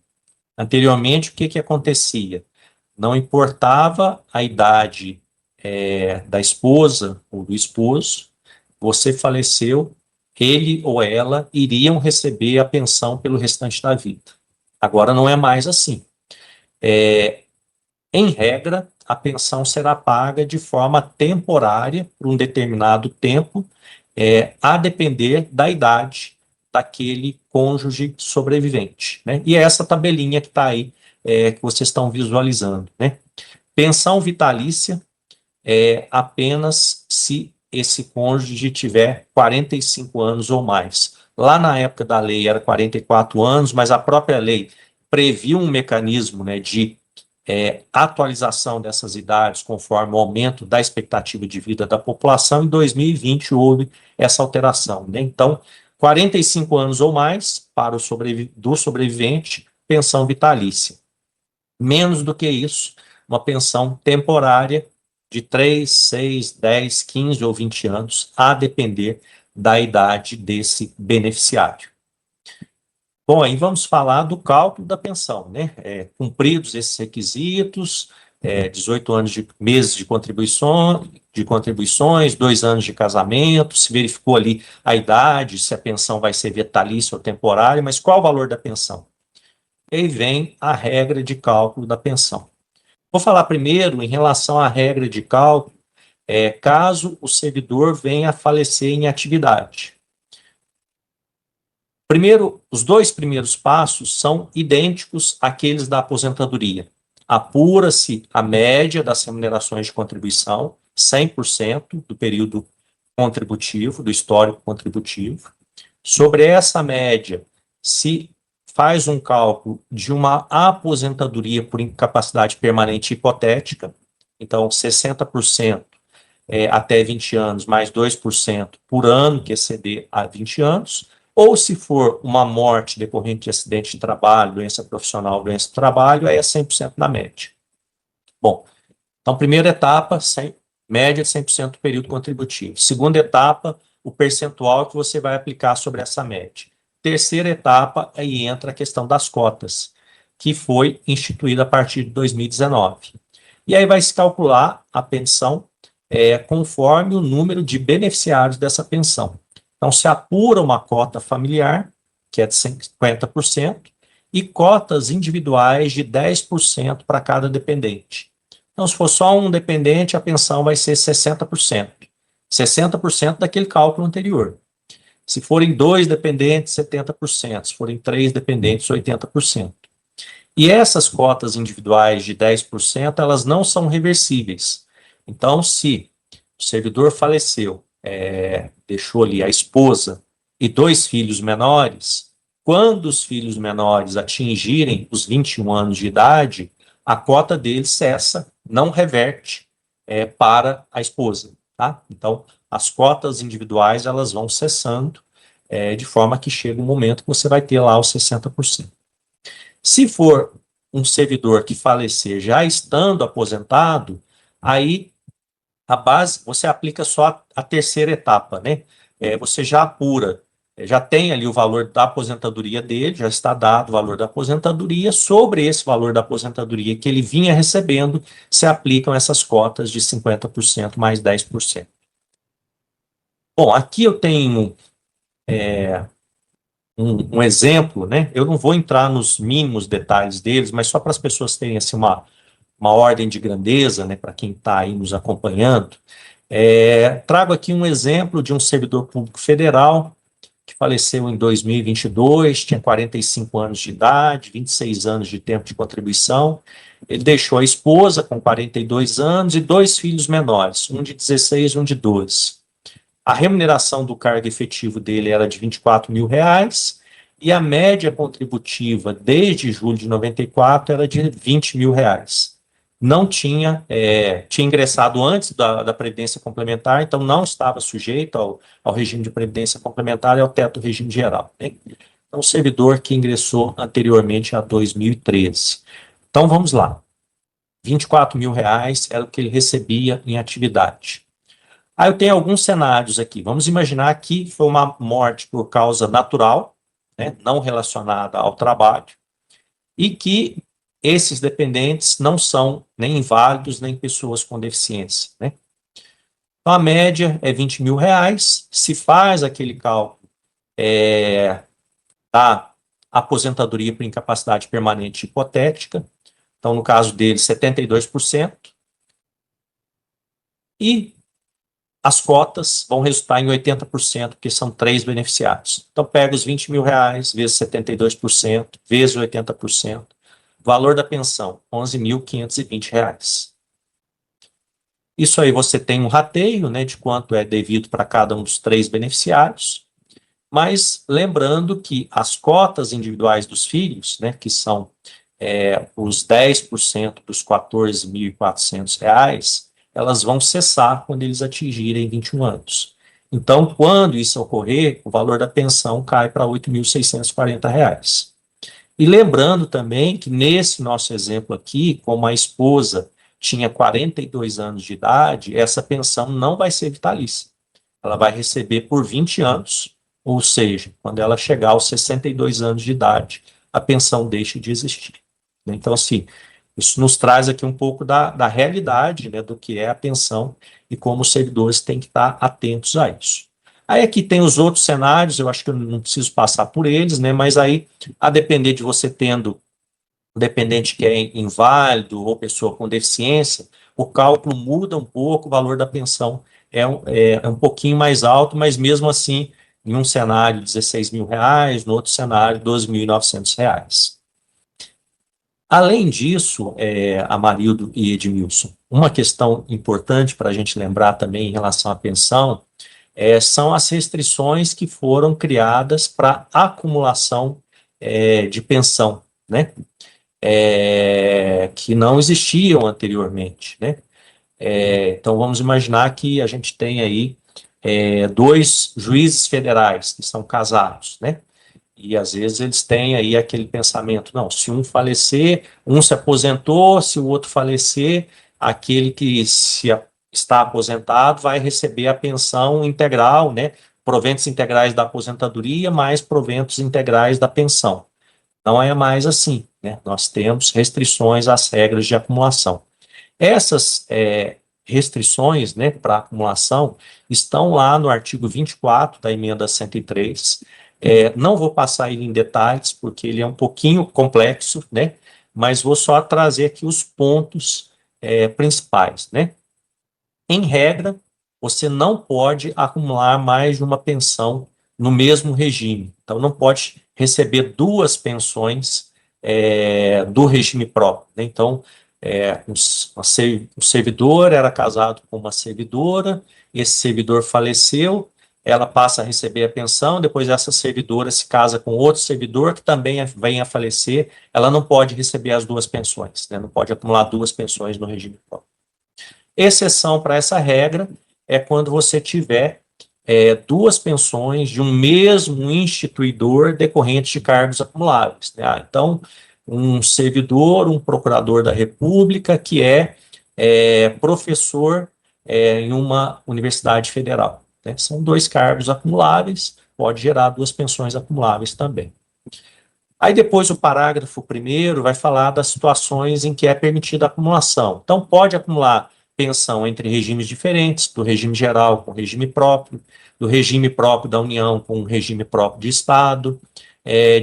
Anteriormente, o que acontecia? Não importava a idade da esposa ou do esposo, você faleceu, ele ou ela iriam receber a pensão pelo restante da vida. Agora não é mais assim. Em regra, a pensão será paga de forma temporária, por um determinado tempo, a depender da idade daquele cônjuge sobrevivente, né? E é essa tabelinha que está aí, que vocês estão visualizando, né? Pensão vitalícia apenas se esse cônjuge tiver 45 anos ou mais. Lá na época da lei era 44 anos, mas a própria lei previu um mecanismo, né, de atualização dessas idades conforme o aumento da expectativa de vida da população. Em 2020 houve essa alteração, né? Então, 45 anos ou mais para o do sobrevivente, pensão vitalícia. Menos do que isso, uma pensão temporária de 3, 6, 10, 15 ou 20 anos, a depender da idade desse beneficiário. Bom, aí vamos falar do cálculo da pensão, né? Cumpridos esses requisitos, 18 anos de meses de contribuições, 2 anos de casamento, se verificou ali a idade, se a pensão vai ser vitalícia ou temporária, mas qual o valor da pensão? E aí vem a regra de cálculo da pensão. Vou falar primeiro em relação à regra de cálculo caso o servidor venha a falecer em atividade. Primeiro, os dois primeiros passos são idênticos àqueles da aposentadoria. Apura-se a média das remunerações de contribuição, 100% do período contributivo, do histórico contributivo. Sobre essa média, se faz um cálculo de uma aposentadoria por incapacidade permanente hipotética, então 60% até 20 anos, mais 2% por ano que exceder a 20 anos, ou se for uma morte decorrente de acidente de trabalho, doença profissional, doença do trabalho, aí é 100% na média. Bom, então primeira etapa, média de 100% do período contributivo. Segunda etapa, o percentual que você vai aplicar sobre essa média. Terceira etapa, aí entra a questão das cotas, que foi instituída a partir de 2019. E aí vai se calcular a pensão conforme o número de beneficiários dessa pensão. Então, se apura uma cota familiar, que é de 50%, e cotas individuais de 10% para cada dependente. Então, se for só um dependente, a pensão vai ser 60%. 60% daquele cálculo anterior. Se forem 2 dependentes, 70%. Se forem 3 dependentes, 80%. E essas cotas individuais de 10%, elas não são reversíveis. Então, se o servidor faleceu, deixou ali a esposa e 2 filhos menores, quando os filhos menores atingirem os 21 anos de idade, a cota deles cessa, não reverte para a esposa. Tá? Então, as cotas individuais elas vão cessando, de forma que chega um momento que você vai ter lá os 60%. Se for um servidor que falecer já estando aposentado, aí a base, você aplica só a terceira etapa, né? Você já apura, já tem ali o valor da aposentadoria dele, já está dado o valor da aposentadoria, sobre esse valor da aposentadoria que ele vinha recebendo, se aplicam essas cotas de 50% mais 10%. Bom, aqui eu tenho um exemplo, né? Eu não vou entrar nos mínimos detalhes deles, mas só para as pessoas terem assim, uma ordem de grandeza, né, para quem está aí nos acompanhando. Trago aqui um exemplo de um servidor público federal que faleceu em 2022, tinha 45 anos de idade, 26 anos de tempo de contribuição. Ele deixou a esposa com 42 anos e 2 filhos menores, um de 16 e um de 12. A remuneração do cargo efetivo dele era de R$24 mil, e a média contributiva desde julho de 94 era de R$20 mil. Não tinha, tinha ingressado antes da Previdência Complementar, então não estava sujeito ao regime de Previdência Complementar e ao teto do regime geral. Né? Então, servidor que ingressou anteriormente a 2013. Então, vamos lá. R$24 mil era o que ele recebia em atividade. Aí eu tenho alguns cenários aqui. Vamos imaginar que foi uma morte por causa natural, né, não relacionada ao trabalho, e que esses dependentes não são nem inválidos, nem pessoas com deficiência. Né? Então, a média é R$20 mil. Se faz aquele cálculo da aposentadoria por incapacidade permanente hipotética, então, no caso dele, 72%, e as cotas vão resultar em 80%, porque são 3 beneficiários. Então, pega os R$20 mil vezes 72%, vezes 80%, valor da pensão, R$11.520. Isso aí você tem um rateio, né, de quanto é devido para cada um dos 3 beneficiários, mas lembrando que as cotas individuais dos filhos, né, que são os 10% dos R$14.400, elas vão cessar quando eles atingirem 21 anos. Então, quando isso ocorrer, o valor da pensão cai para R$8.640. E lembrando também que nesse nosso exemplo aqui, como a esposa tinha 42 anos de idade, essa pensão não vai ser vitalícia. Ela vai receber por 20 anos, ou seja, quando ela chegar aos 62 anos de idade, a pensão deixa de existir. Então, assim, isso nos traz aqui um pouco da realidade, né, do que é a pensão e como os servidores têm que estar atentos a isso. Aí aqui tem os outros cenários, eu acho que eu não preciso passar por eles, né, mas aí, a depender de você tendo um dependente que é inválido ou pessoa com deficiência, o cálculo muda um pouco, o valor da pensão é um pouquinho mais alto, mas mesmo assim, em um cenário, R$ 16.000, no outro cenário, R$ 12.900. Além disso, Amarildo e Edmilson, uma questão importante para a gente lembrar também em relação à pensão são as restrições que foram criadas para acumulação de pensão, né? Que não existiam anteriormente, né? Então, vamos imaginar que a gente tem aí dois juízes federais que são casados, né? E às vezes eles têm aí aquele pensamento, não, se um falecer, um se aposentou, se o outro falecer, aquele que está aposentado vai receber a pensão integral, né? Proventos integrais da aposentadoria, mais proventos integrais da pensão. Não é mais assim, né? Nós temos restrições às regras de acumulação. Essas restrições, né, para acumulação estão lá no artigo 24 da emenda 103. Não vou passar ele em detalhes, porque ele é um pouquinho complexo, né, mas vou só trazer aqui os pontos principais, né. Em regra, você não pode acumular mais de uma pensão no mesmo regime. Então, não pode receber duas pensões do regime próprio, né? Então, o servidor era casado com uma servidora, esse servidor faleceu, ela passa a receber a pensão, depois essa servidora se casa com outro servidor que também vem a falecer, ela não pode receber as duas pensões, né? Não pode acumular duas pensões no regime próprio. Exceção para essa regra é quando você tiver duas pensões de um mesmo instituidor decorrentes de cargos acumuláveis, né? Então, um servidor, um procurador da República que é professor em uma universidade federal, né? São dois cargos acumuláveis, pode gerar duas pensões acumuláveis também. Aí depois o parágrafo 1º vai falar das situações em que é permitida a acumulação. Então, pode acumular pensão entre regimes diferentes, do regime geral com regime próprio, do regime próprio da União com o regime próprio de Estado,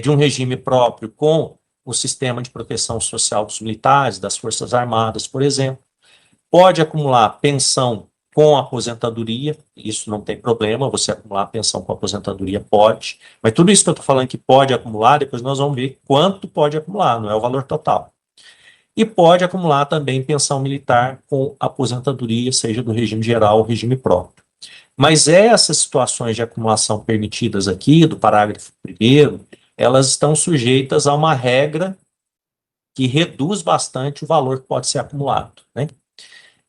de um regime próprio com o sistema de proteção social dos militares, das Forças Armadas, por exemplo. Pode acumular pensão com aposentadoria, isso não tem problema, você acumular pensão com aposentadoria pode, mas tudo isso que eu estou falando que pode acumular, depois nós vamos ver quanto pode acumular, não é o valor total. E pode acumular também pensão militar com aposentadoria, seja do regime geral ou regime próprio. Mas essas situações de acumulação permitidas aqui, do parágrafo 1º, elas estão sujeitas a uma regra que reduz bastante o valor que pode ser acumulado, né?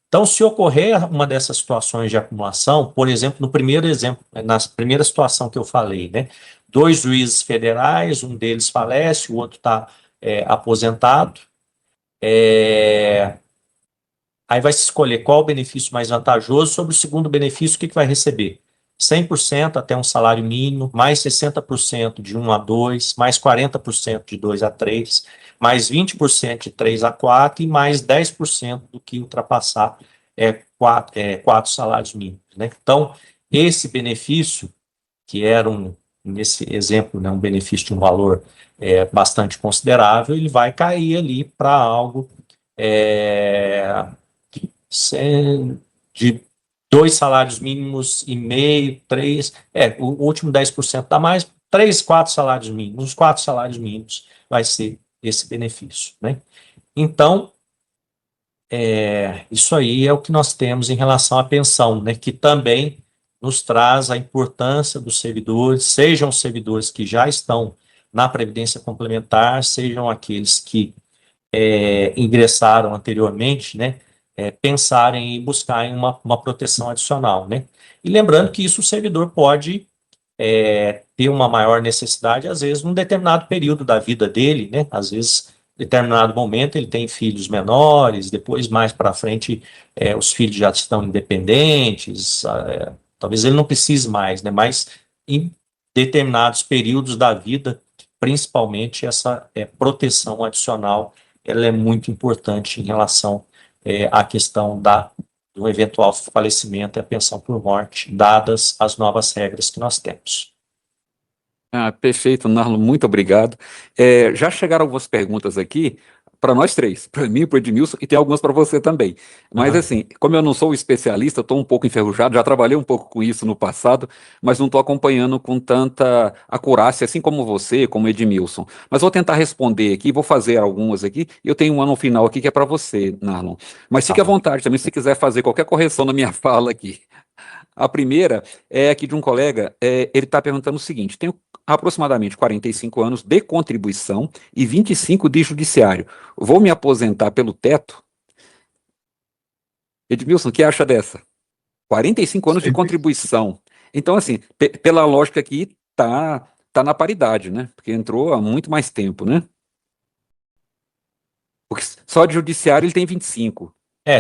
Então, se ocorrer uma dessas situações de acumulação, por exemplo, no primeiro exemplo, na primeira situação que eu falei, né, dois juízes federais, um deles falece, o outro está aposentado, aí vai se escolher qual o benefício mais vantajoso. Sobre o segundo benefício, o que vai receber? 100% até um salário mínimo, mais 60% de 1 a 2, mais 40% de 2 a 3, mais 20% de 3 a 4 e mais 10% do que ultrapassar 4 salários mínimos, né? Então, esse benefício, que era nesse exemplo, né, um benefício de um valor bastante considerável, ele vai cair ali para algo de 2 salários mínimos e meio, 3, o último 10% dá mais, 3, 4 salários mínimos, os 4 salários mínimos vai ser esse benefício, né? Então, isso aí é o que nós temos em relação à pensão, né, que também nos traz a importância dos servidores, sejam os servidores que já estão na Previdência Complementar, sejam aqueles que ingressaram anteriormente, né, pensarem em buscarem uma proteção adicional, né? E lembrando que isso o servidor pode ter uma maior necessidade, às vezes, num determinado período da vida dele, né? Às vezes, em determinado momento, ele tem filhos menores, depois, mais para frente, os filhos já estão independentes, talvez ele não precise mais, né? Mas em determinados períodos da vida, principalmente, essa proteção adicional, ela é muito importante em relação à questão do eventual falecimento e a pensão por morte, dadas as novas regras que nós temos.
Perfeito, Narlo, muito obrigado. Já chegaram algumas perguntas aqui. para nós três, para mim, para o Edmilson, e tem algumas para você também. Mas assim, como eu não sou especialista, estou um pouco enferrujado, já trabalhei um pouco com isso no passado, mas não estou acompanhando com tanta acurácia, assim como você, como o Edmilson. Mas vou tentar responder aqui, vou fazer algumas aqui, e eu tenho uma no final aqui que é para você, Narlon. Mas
Tá
fique à
bom.
vontade também, se quiser fazer qualquer correção na minha fala aqui. A primeira é aqui de um colega, ele está perguntando o seguinte: tenho aproximadamente 45 anos de contribuição e 25 de judiciário. Vou me aposentar pelo teto? Edmilson, o que acha dessa? 45 anos de contribuição. Então, assim, pela lógica aqui, tá na paridade, né? Porque entrou há muito mais tempo, né? Porque só de judiciário ele tem 25.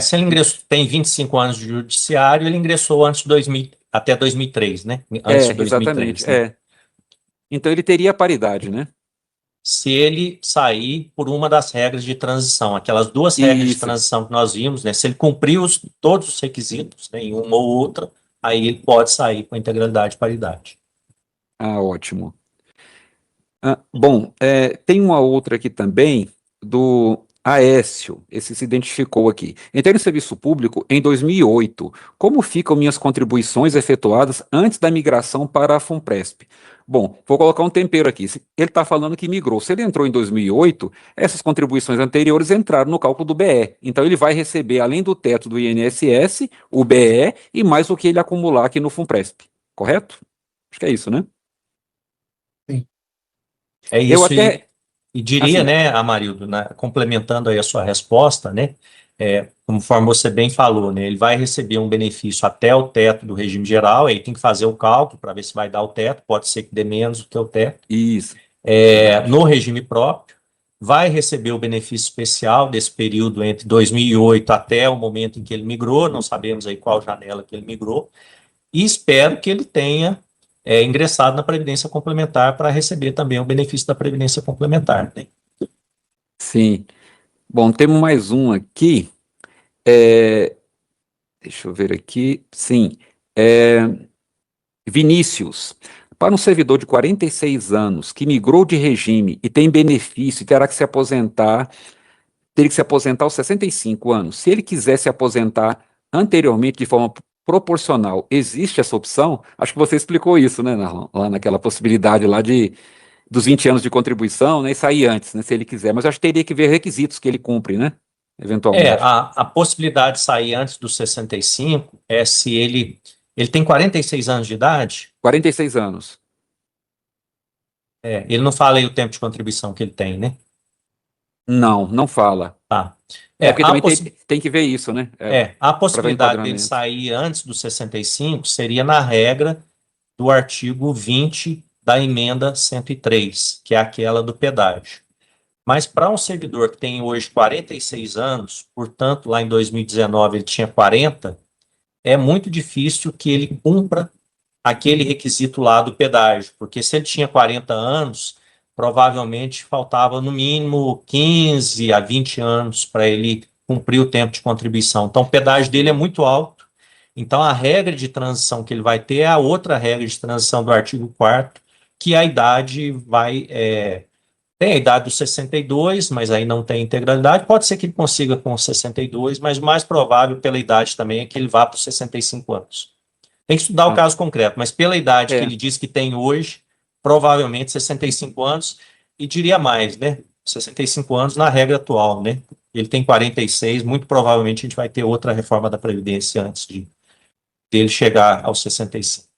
Se ele tem 25 anos de judiciário, ele ingressou antes de 2000, até 2003, né? Antes de
Exatamente.
2003, né?
Então ele teria paridade, né?
Se ele sair por uma das regras de transição, aquelas duas regras de
Isso.
transição que nós vimos, né? Se ele cumprir todos os requisitos, né, em uma ou outra, aí ele pode sair com a integralidade e paridade.
Ah, ótimo. Bom, tem uma outra aqui também, do Aécio, esse se identificou aqui. Entrei no serviço público em 2008. Como ficam minhas contribuições efetuadas antes da migração para a FUNPRESP? Bom, vou colocar um tempero aqui. Ele está falando que migrou. Se ele entrou em 2008, essas contribuições anteriores entraram no cálculo do BE. Então ele vai receber, além do teto do INSS, o BE e mais o que ele acumular aqui no FUNPRESP. Correto? Acho que é isso, né?
É
Eu
isso,
até,
e diria,
assim,
né, Amarildo, complementando aí a sua resposta, né, conforme você bem falou, né, ele vai receber um benefício até o teto do regime geral, aí tem que fazer o cálculo para ver se vai dar o teto, pode ser que dê menos do que o teto,
isso. Verdade.
no regime próprio, vai receber o benefício especial desse período entre 2008 até o momento em que ele migrou, não sabemos aí qual janela que ele migrou, e espero que ele tenha ingressado na Previdência Complementar para receber também o benefício da Previdência Complementar, né?
Sim. Bom, temos mais um aqui. É, deixa eu ver aqui. Sim. É, Vinícius. Para um servidor de 46 anos que migrou de regime e tem benefício e terá que se aposentar, teria que se aposentar aos 65 anos. Se ele quiser se aposentar anteriormente de forma proporcional, existe essa opção? Acho que você explicou isso, né, lá naquela possibilidade lá dos 20 anos de contribuição, né, e sair antes, né, se ele quiser. Mas acho que teria que ver requisitos que ele cumpre, né, eventualmente.
A possibilidade de sair antes dos 65 é se ele tem 46 anos de idade,
46 anos.
ele não fala aí o tempo de contribuição que ele tem, né?
Não, não fala.
Tá.
Porque também tem que ver isso, né,
A
para ver
possibilidade dele
enquadramento.
sair antes dos 65 seria na regra do artigo 20 da emenda 103, que é aquela do pedágio. Mas para um servidor que tem hoje 46 anos, portanto, lá em 2019 ele tinha 40, é muito difícil que ele cumpra aquele requisito lá do pedágio, porque se ele tinha 40 anos, provavelmente faltava no mínimo 15 a 20 anos para ele cumprir o tempo de contribuição. Então, o pedágio dele é muito alto. Então, a regra de transição que ele vai ter é a outra regra de transição do artigo 4º, que a idade tem a idade dos 62, mas aí não tem integralidade. Pode ser que ele consiga com 62, mas o mais provável pela idade também é que ele vá para os 65 anos. Tem que estudar o caso concreto, mas pela idade que ele diz que tem hoje, provavelmente 65 anos, e diria mais, né? 65 anos na regra atual, né? Ele tem 46, muito provavelmente a gente vai ter outra reforma da Previdência antes dele chegar aos 65.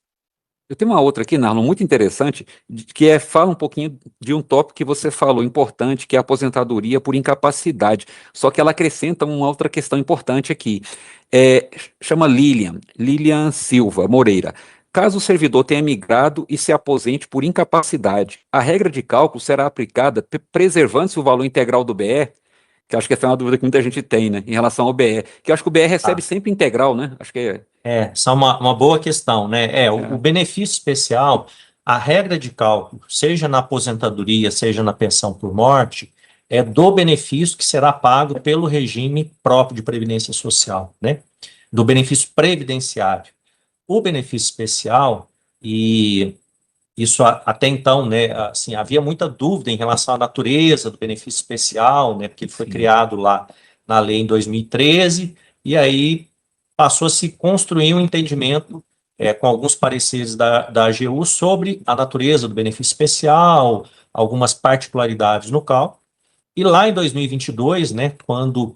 Eu tenho uma outra aqui, Narlon, muito interessante, que fala um pouquinho de um tópico que você falou, importante, que é a aposentadoria por incapacidade. Só que ela acrescenta uma outra questão importante aqui. Chama Lilian Silva Moreira. Caso o servidor tenha migrado e se aposente por incapacidade, a regra de cálculo será aplicada preservando-se o valor integral do BE, que acho que essa é uma dúvida que muita gente tem, né, em relação ao BE, que eu acho que o BE recebe sempre integral, né? Acho que
essa é uma boa questão, né? O benefício especial, a regra de cálculo, seja na aposentadoria, seja na pensão por morte, é do benefício que será pago pelo regime próprio de previdência social, né? Do benefício previdenciário. O benefício especial, e Isso até então, né, assim, havia muita dúvida em relação à natureza do benefício especial, né, porque ele foi
Sim.
criado lá na lei em 2013, e aí passou a se construir um entendimento com alguns pareceres da AGU sobre a natureza do benefício especial, algumas particularidades no cálculo. E lá em 2022, né, quando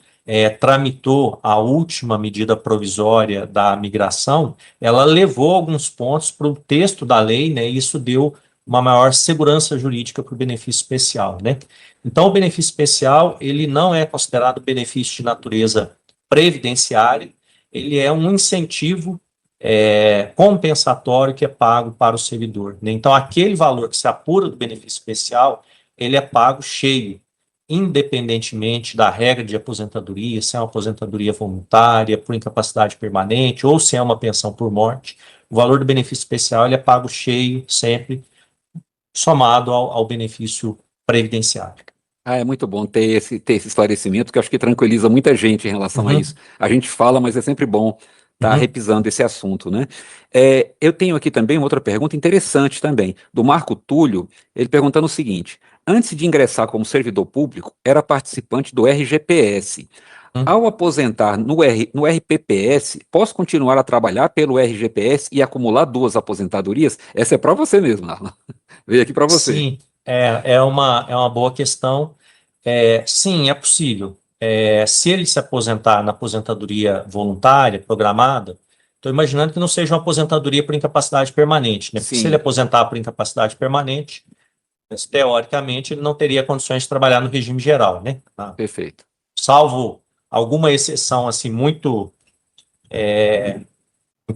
tramitou a última medida provisória da migração, ela levou alguns pontos para o texto da lei, né, e isso deu uma maior segurança jurídica para o benefício especial, né? Então, o benefício especial, ele não é considerado benefício de natureza previdenciária, ele é um incentivo compensatório que é pago para o servidor, né? Então, aquele valor que se apura do benefício especial, ele é pago cheio, independentemente da regra de aposentadoria, se é uma aposentadoria voluntária, por incapacidade permanente, ou se é uma pensão por morte, o valor do benefício especial ele é pago cheio, sempre, somado ao benefício previdenciário.
Ah, é muito bom ter esse esclarecimento, que eu acho que tranquiliza muita gente em relação a isso. A gente fala, mas é sempre bom estar repisando esse assunto, né? Eu tenho aqui também uma outra pergunta interessante também, do Marco Túlio, ele perguntando o seguinte: antes de ingressar como servidor público, era participante do RGPS. Ao aposentar no RPPS, posso continuar a trabalhar pelo RGPS e acumular 2 aposentadorias? Essa é para você mesmo, Narlan. Veio aqui para você.
Sim, é uma boa questão. Sim, é possível. Se ele se aposentar na aposentadoria voluntária, programada, estou imaginando que não seja uma aposentadoria por incapacidade permanente, né? Porque se ele
Sim,
aposentar por incapacidade permanente, teoricamente, ele não teria condições de trabalhar no regime geral, né?
perfeito.
Salvo alguma exceção assim muito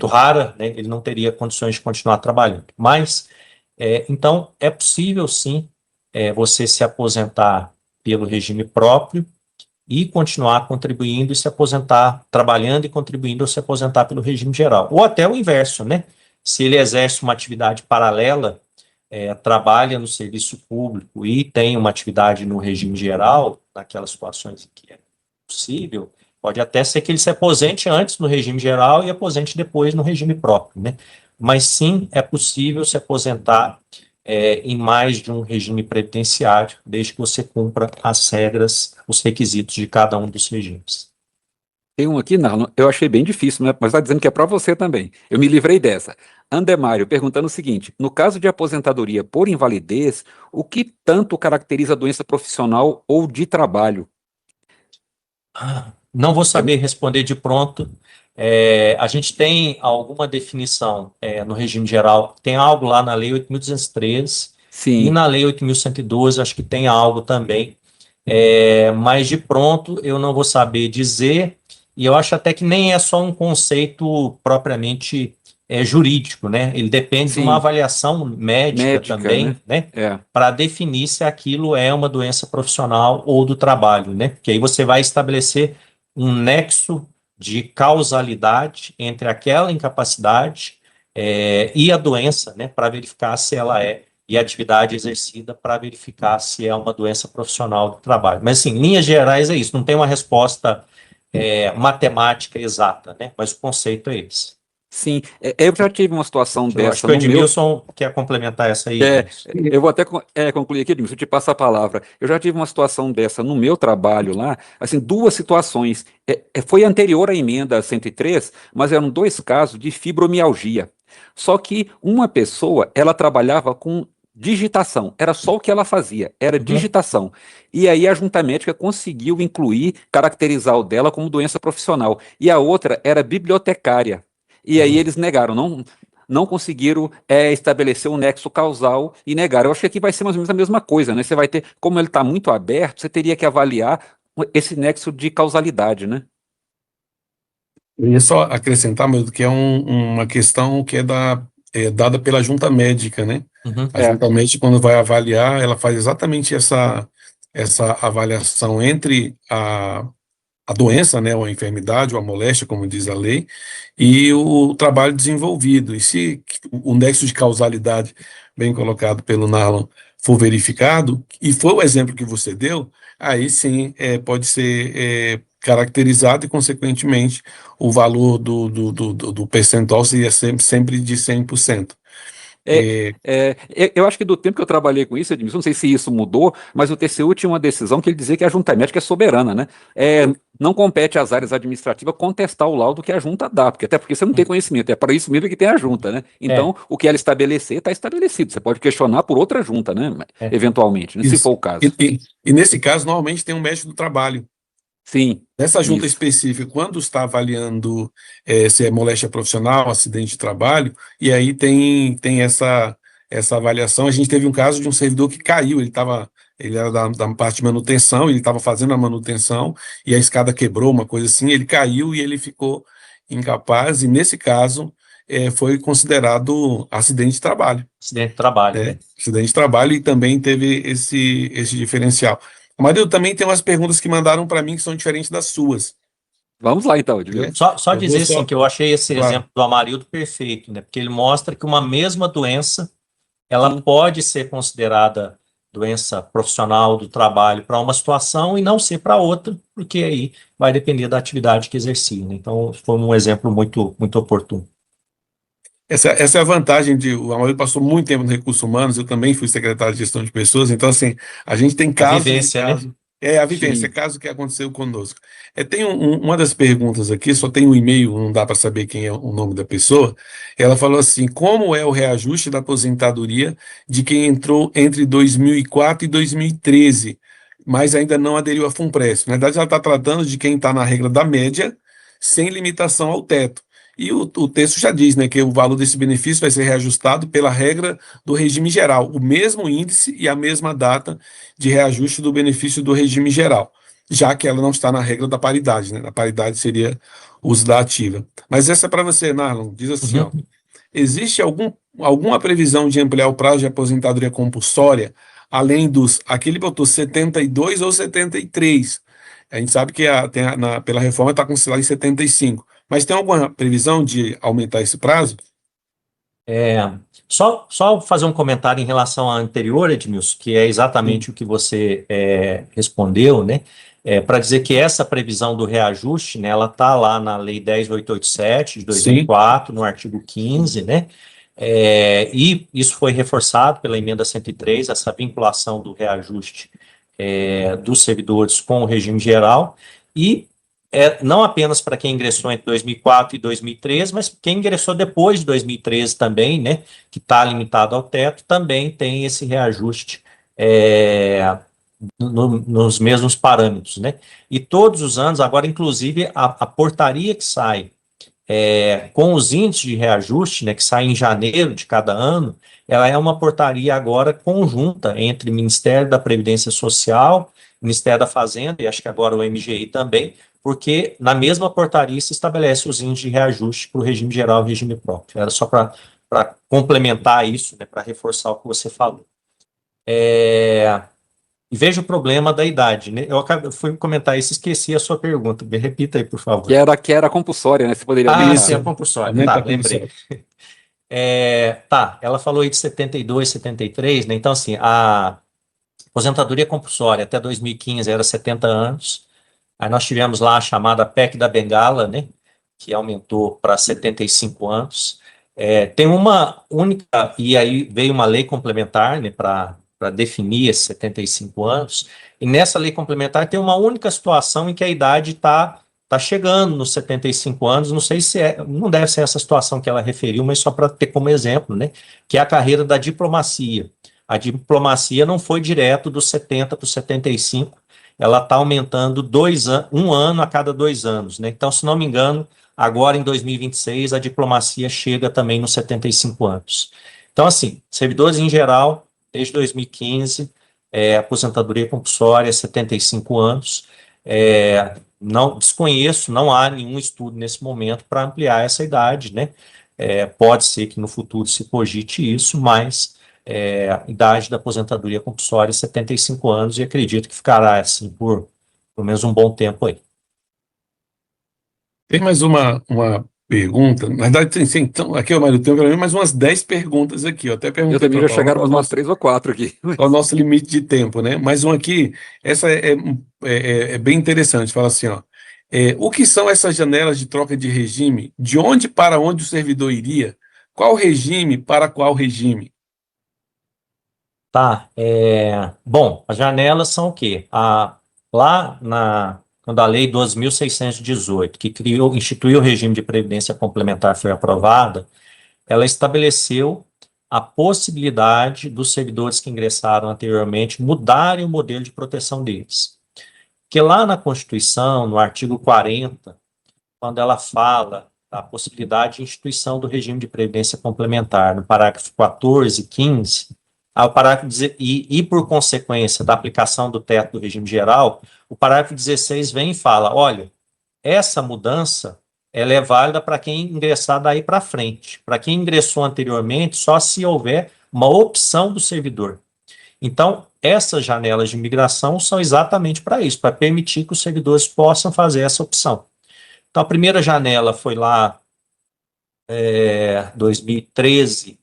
rara, né? Ele não teria condições de continuar trabalhando. Mas então é possível sim você se aposentar pelo regime próprio e continuar contribuindo e se aposentar trabalhando e contribuindo ou se aposentar pelo regime geral. Ou até o inverso, né? Se ele exerce uma atividade paralela, trabalha no serviço público e tem uma atividade no regime geral, naquelas situações em que é possível, pode até ser que ele se aposente antes no regime geral e aposente depois no regime próprio, né? Mas sim, é possível se aposentar em mais de um regime previdenciário, desde que você cumpra as regras, os requisitos de cada um dos regimes.
Tem um aqui, não, eu achei bem difícil, né? Mas está dizendo que é para você também. Eu me livrei dessa. Andemário perguntando o seguinte: no caso de aposentadoria por invalidez, o que tanto caracteriza a doença profissional ou de trabalho?
Não vou
É,
saber responder de pronto. A gente tem alguma definição no regime geral, tem algo lá na Lei 8.203 e
sim,
na Lei 8.112, acho que tem algo também. Mas de pronto eu não vou saber dizer, e eu acho até que nem é só um conceito propriamente jurídico, né? Ele depende de uma
sim,
avaliação médica
médica, né?
também, né?
É,
Para definir se aquilo é uma doença profissional ou do trabalho, né? Porque aí você vai estabelecer um nexo de causalidade entre aquela incapacidade e a doença, né? Para verificar se ela e a atividade exercida para verificar se é uma doença profissional do trabalho. Mas, assim, em linhas gerais é isso, não tem uma resposta matemática exata, né? Mas o conceito é esse.
sim. Eu já tive uma situação
Eu acho
dessa
que o
no meu.
Edmilson quer complementar essa aí,
É,
Edmilson.
eu vou até concluir aqui, Edmilson, eu te passo a palavra. Eu já tive uma situação dessa no meu trabalho lá, assim, 2 situações. Foi anterior à emenda 103, mas eram 2 casos de fibromialgia. Só que uma pessoa, ela trabalhava com digitação, era só o que ela fazia, era
Uhum.
digitação. E aí a junta médica conseguiu incluir, caracterizar o dela como doença profissional. E a outra era bibliotecária. E aí
Uhum.
eles negaram, não conseguiram estabelecer um nexo causal e negar. Eu acho que aqui vai ser mais ou menos a mesma coisa, né? Você vai ter, como ele está muito aberto, você teria que avaliar esse nexo de causalidade, né?
Eu ia só acrescentar, meu, que é uma questão que dada pela junta médica, né?
Uhum.
A junta médica, quando vai avaliar, ela faz exatamente essa avaliação entre a doença, né, ou a enfermidade, ou a moléstia, como diz a lei, e o trabalho desenvolvido. E se o nexo de causalidade, bem colocado pelo Narlan, for verificado, e foi o exemplo que você deu, aí sim pode ser caracterizado e, consequentemente, o valor do percentual seria sempre de 100%.
Eu acho que do tempo que eu trabalhei com isso, Edmilson, não sei se isso mudou, mas o TCU tinha uma decisão que ele dizia que a junta médica é soberana, né? Não compete às áreas administrativas contestar o laudo que a junta dá, até porque você não tem conhecimento, é para isso mesmo que tem a junta, né? Então, o que ela estabelecer, está estabelecido. Você pode questionar por outra junta, né? Eventualmente, né? Se for o caso.
E nesse caso, normalmente tem um médico do trabalho.
Sim.
Nessa junta
isso.
específica, quando está avaliando se é moléstia profissional, acidente de trabalho, e aí tem essa avaliação. A gente teve um caso de um servidor que caiu, ele era da parte de manutenção, ele estava fazendo a manutenção, e a escada quebrou, uma coisa assim, ele caiu e ele ficou incapaz, e nesse caso foi considerado acidente de trabalho.
Acidente de trabalho, né?
Acidente de trabalho, e também teve esse diferencial. Marido, também tem umas perguntas que mandaram para mim que são diferentes das suas.
Vamos lá, então, Edmilson.
Só dizer assim, que eu achei esse
Claro.
exemplo do Amarildo perfeito, né? Porque ele mostra que uma mesma doença, ela pode ser considerada doença profissional do trabalho para uma situação e não ser para outra, porque aí vai depender da atividade que exercia, né? Então, foi um exemplo muito, muito oportuno.
Essa é a vantagem o Amarildo passou muito tempo no Recursos Humanos, eu também fui secretário de Gestão de Pessoas, então, assim, a gente tem casos...
vivência, né?
A vivência,
Sim.
caso que aconteceu conosco. Tem uma das perguntas aqui, só tem um e-mail, não dá para saber quem é o nome da pessoa. Ela falou assim: como é o reajuste da aposentadoria de quem entrou entre 2004 e 2013, mas ainda não aderiu à FUNPRESP? Na verdade, ela está tratando de quem está na regra da média, sem limitação ao teto. E o texto já diz, né, que o valor desse benefício vai ser reajustado pela regra do regime geral, o mesmo índice e a mesma data de reajuste do benefício do regime geral, já que ela não está na regra da paridade, né? A paridade seria uso da ativa. Mas essa é para você, Narlon. Diz assim, ó, existe alguma previsão de ampliar o prazo de aposentadoria compulsória, além aqui ele botou 72 ou 73. A gente sabe que pela reforma está considerado em 75. Mas tem alguma previsão de aumentar esse prazo?
Só fazer um comentário em relação à anterior, Edmilson, que é exatamente o que você respondeu, né? Para dizer que essa previsão do reajuste, né, ela está lá na Lei 10.887 de 2004, no artigo 15, né? E isso foi reforçado pela emenda 103, essa vinculação do reajuste dos servidores com o regime geral, e não apenas para quem ingressou entre 2004 e 2013, mas quem ingressou depois de 2013 também, né, que está limitado ao teto, também tem esse reajuste nos mesmos parâmetros, né? E todos os anos, agora, inclusive, a portaria que sai com os índices de reajuste, né, que sai em janeiro de cada ano, ela é uma portaria agora conjunta entre o Ministério da Previdência Social, Ministério da Fazenda, e acho que agora o MGI também, porque na mesma portaria se estabelece os índices de reajuste para o regime geral e regime próprio. Era só para complementar isso, né, para reforçar o que você falou. E veja o problema da idade, né? Eu fui comentar isso e esqueci a sua pergunta. Me repita aí, por favor.
Que era compulsória, né? Você poderia
sim, a compulsória. Tá, lembrei. Ela falou aí de 72, 73, né? Então, assim, a aposentadoria compulsória até 2015 era 70 anos. Aí nós tivemos lá a chamada PEC da Bengala, né? Que aumentou para 75 anos. Tem uma única, e aí veio uma lei complementar, né, para definir esses 75 anos, e nessa lei complementar tem uma única situação em que a idade está chegando nos 75 anos, não sei se não deve ser essa situação que ela referiu, mas só para ter como exemplo, né, que é a carreira da diplomacia. A diplomacia não foi direto dos 70 para os 75, ela está aumentando um ano a cada 2 anos, né? Então, se não me engano, agora em 2026 a diplomacia chega também nos 75 anos. Então, assim, servidores em geral, desde 2015, aposentadoria compulsória, 75 anos. Não desconheço, não há nenhum estudo nesse momento para ampliar essa idade, né? Pode ser que no futuro se cogite isso, mas a idade da aposentadoria compulsória é 75 anos e acredito que ficará assim por pelo menos um bom tempo aí.
Tem mais uma pergunta. Na verdade, tem, então, aqui, Mário, tem pelo menos mais umas 10 perguntas aqui. Eu até perguntei.
Eu também já chegaram
umas
umas 3 ou 4 aqui.
Qual o nosso limite de tempo, né? Mais um aqui, essa é bem interessante. Fala assim, ó. O que são essas janelas de troca de regime? De onde para onde o servidor iria Qual regime para qual regime?
Tá, bom, as janelas são o quê? Quando a Lei 12.618, que instituiu o regime de previdência complementar, foi aprovada, ela estabeleceu a possibilidade dos servidores que ingressaram anteriormente mudarem o modelo de proteção deles. Que lá na Constituição, no artigo 40, quando ela fala da possibilidade de instituição do regime de previdência complementar, no parágrafo 14 e 15, ao parágrafo e por consequência da aplicação do teto do regime geral, o parágrafo 16 vem e fala, olha, essa mudança ela é válida para quem ingressar daí para frente. Para quem ingressou anteriormente, só se houver uma opção do servidor. Então, essas janelas de migração são exatamente para isso, para permitir que os servidores possam fazer essa opção. Então, a primeira janela foi lá 2013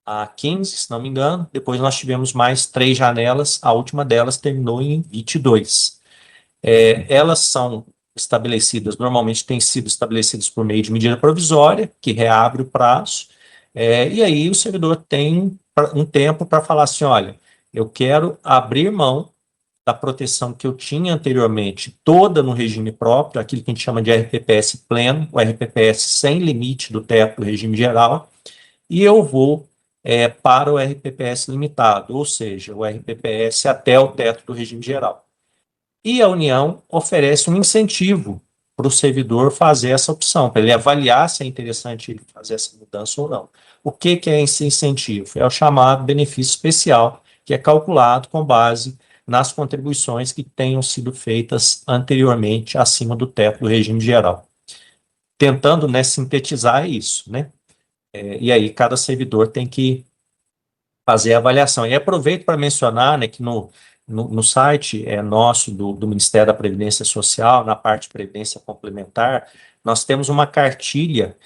a 15, se não me engano. Depois nós tivemos mais 3 janelas, a última delas terminou em 22. Elas são estabelecidas, normalmente têm sido estabelecidas por meio de medida provisória, que reabre o prazo, e aí o servidor tem um tempo para falar assim, olha, eu quero abrir mão da proteção que eu tinha anteriormente, toda no regime próprio, aquilo que a gente chama de RPPS pleno, o RPPS sem limite do teto do regime geral, e eu vou para o RPPS limitado, ou seja, o RPPS até o teto do regime geral. E a União oferece um incentivo para o servidor fazer essa opção, para ele avaliar se é interessante ele fazer essa mudança ou não. O que é esse incentivo? É o chamado benefício especial, que é calculado com base nas contribuições que tenham sido feitas anteriormente acima do teto do regime geral. Tentando, sintetizar isso, né? E aí cada servidor tem que fazer a avaliação. E aproveito para mencionar, que no site nosso do Ministério da Previdência Social, na parte de Previdência Complementar, nós temos uma cartilha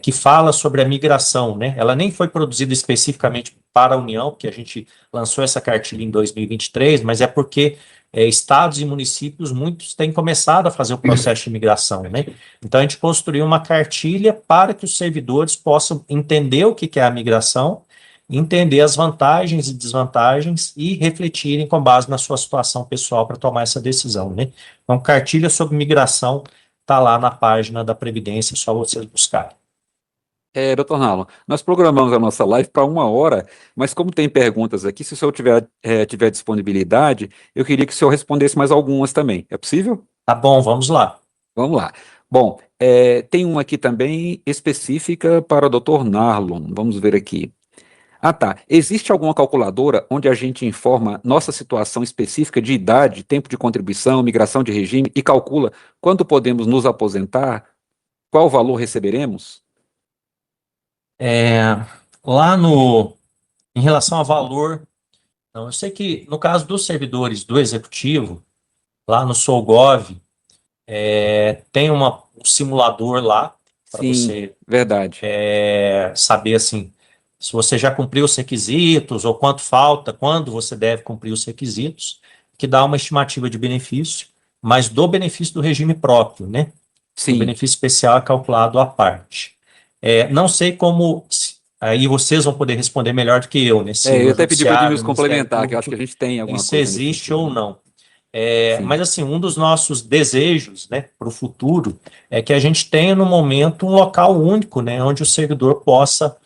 que fala sobre a migração, né? Ela nem foi produzida especificamente para a União, porque a gente lançou essa cartilha em 2023, mas é porque estados e municípios, muitos têm começado a fazer o processo de migração, né? Então, a gente construiu uma cartilha para que os servidores possam entender o que é a migração, entender as vantagens e desvantagens e refletirem com base na sua situação pessoal para tomar essa decisão, né? Então, cartilha sobre migração está lá na página da Previdência, é só vocês buscarem.
Doutor Nalon, nós programamos a nossa live para 1 hora, mas como tem perguntas aqui, se o senhor tiver disponibilidade, eu queria que o senhor respondesse mais algumas também. É possível?
Tá bom, vamos lá.
Vamos lá. Bom, tem uma aqui também específica para o doutor Narlon. Vamos ver aqui. Ah, tá. Existe alguma calculadora onde a gente informa nossa situação específica de idade, tempo de contribuição, migração de regime e calcula quando podemos nos aposentar? Qual valor receberemos?
Lá em relação ao valor, não, eu sei que no caso dos servidores do Executivo, lá no Solgov, tem um simulador lá para
Sim,
você
verdade.
saber assim, se você já cumpriu os requisitos ou quanto falta, quando você deve cumprir os requisitos, que dá uma estimativa de benefício, mas do benefício do regime próprio, né? O
Sim.
benefício especial é calculado à parte. Não sei como, aí vocês vão poder responder melhor do que eu, né?
Eu até pedi para o Edmilson complementar, que eu acho que a gente tem alguma
isso
coisa.
existe ou não.
Sim.
Mas assim, um dos nossos desejos, né, para o futuro é que a gente tenha no momento um local único, né, onde o servidor possa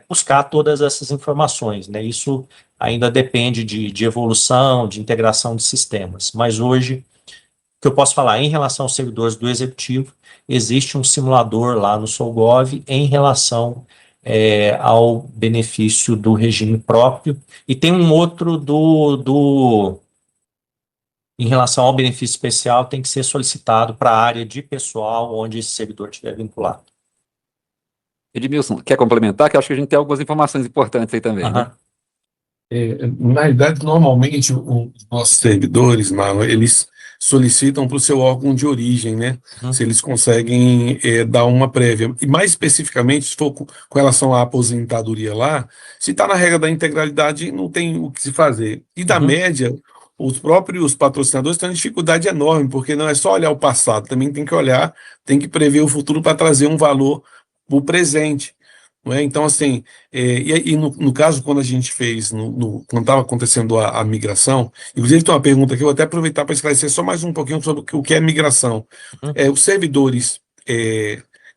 buscar todas essas informações, né? Isso ainda depende de evolução, de integração de sistemas. Mas hoje, o que eu posso falar em relação aos servidores do Executivo, existe um simulador lá no Solgov em relação ao benefício do regime próprio, e tem um outro em relação ao benefício especial, tem que ser solicitado para a área de pessoal onde esse servidor estiver vinculado.
Edmilson, quer complementar? Que eu acho que a gente tem algumas informações importantes aí também, né?
Na realidade, normalmente, os nossos servidores, Marlon, eles solicitam para o seu órgão de origem, né? Se eles conseguem dar uma prévia. E mais especificamente, se for com relação à aposentadoria lá, se está na regra da integralidade, não tem o que se fazer. E da média, os próprios patrocinadores têm uma dificuldade enorme, porque não é só olhar o passado, também tem que olhar, tem que prever o futuro para trazer um valor o presente. Não é? Então, assim, e no caso, quando a gente fez, quando estava acontecendo a migração, inclusive tem uma pergunta aqui, eu vou até aproveitar para esclarecer só mais um pouquinho sobre o que é migração. Os servidores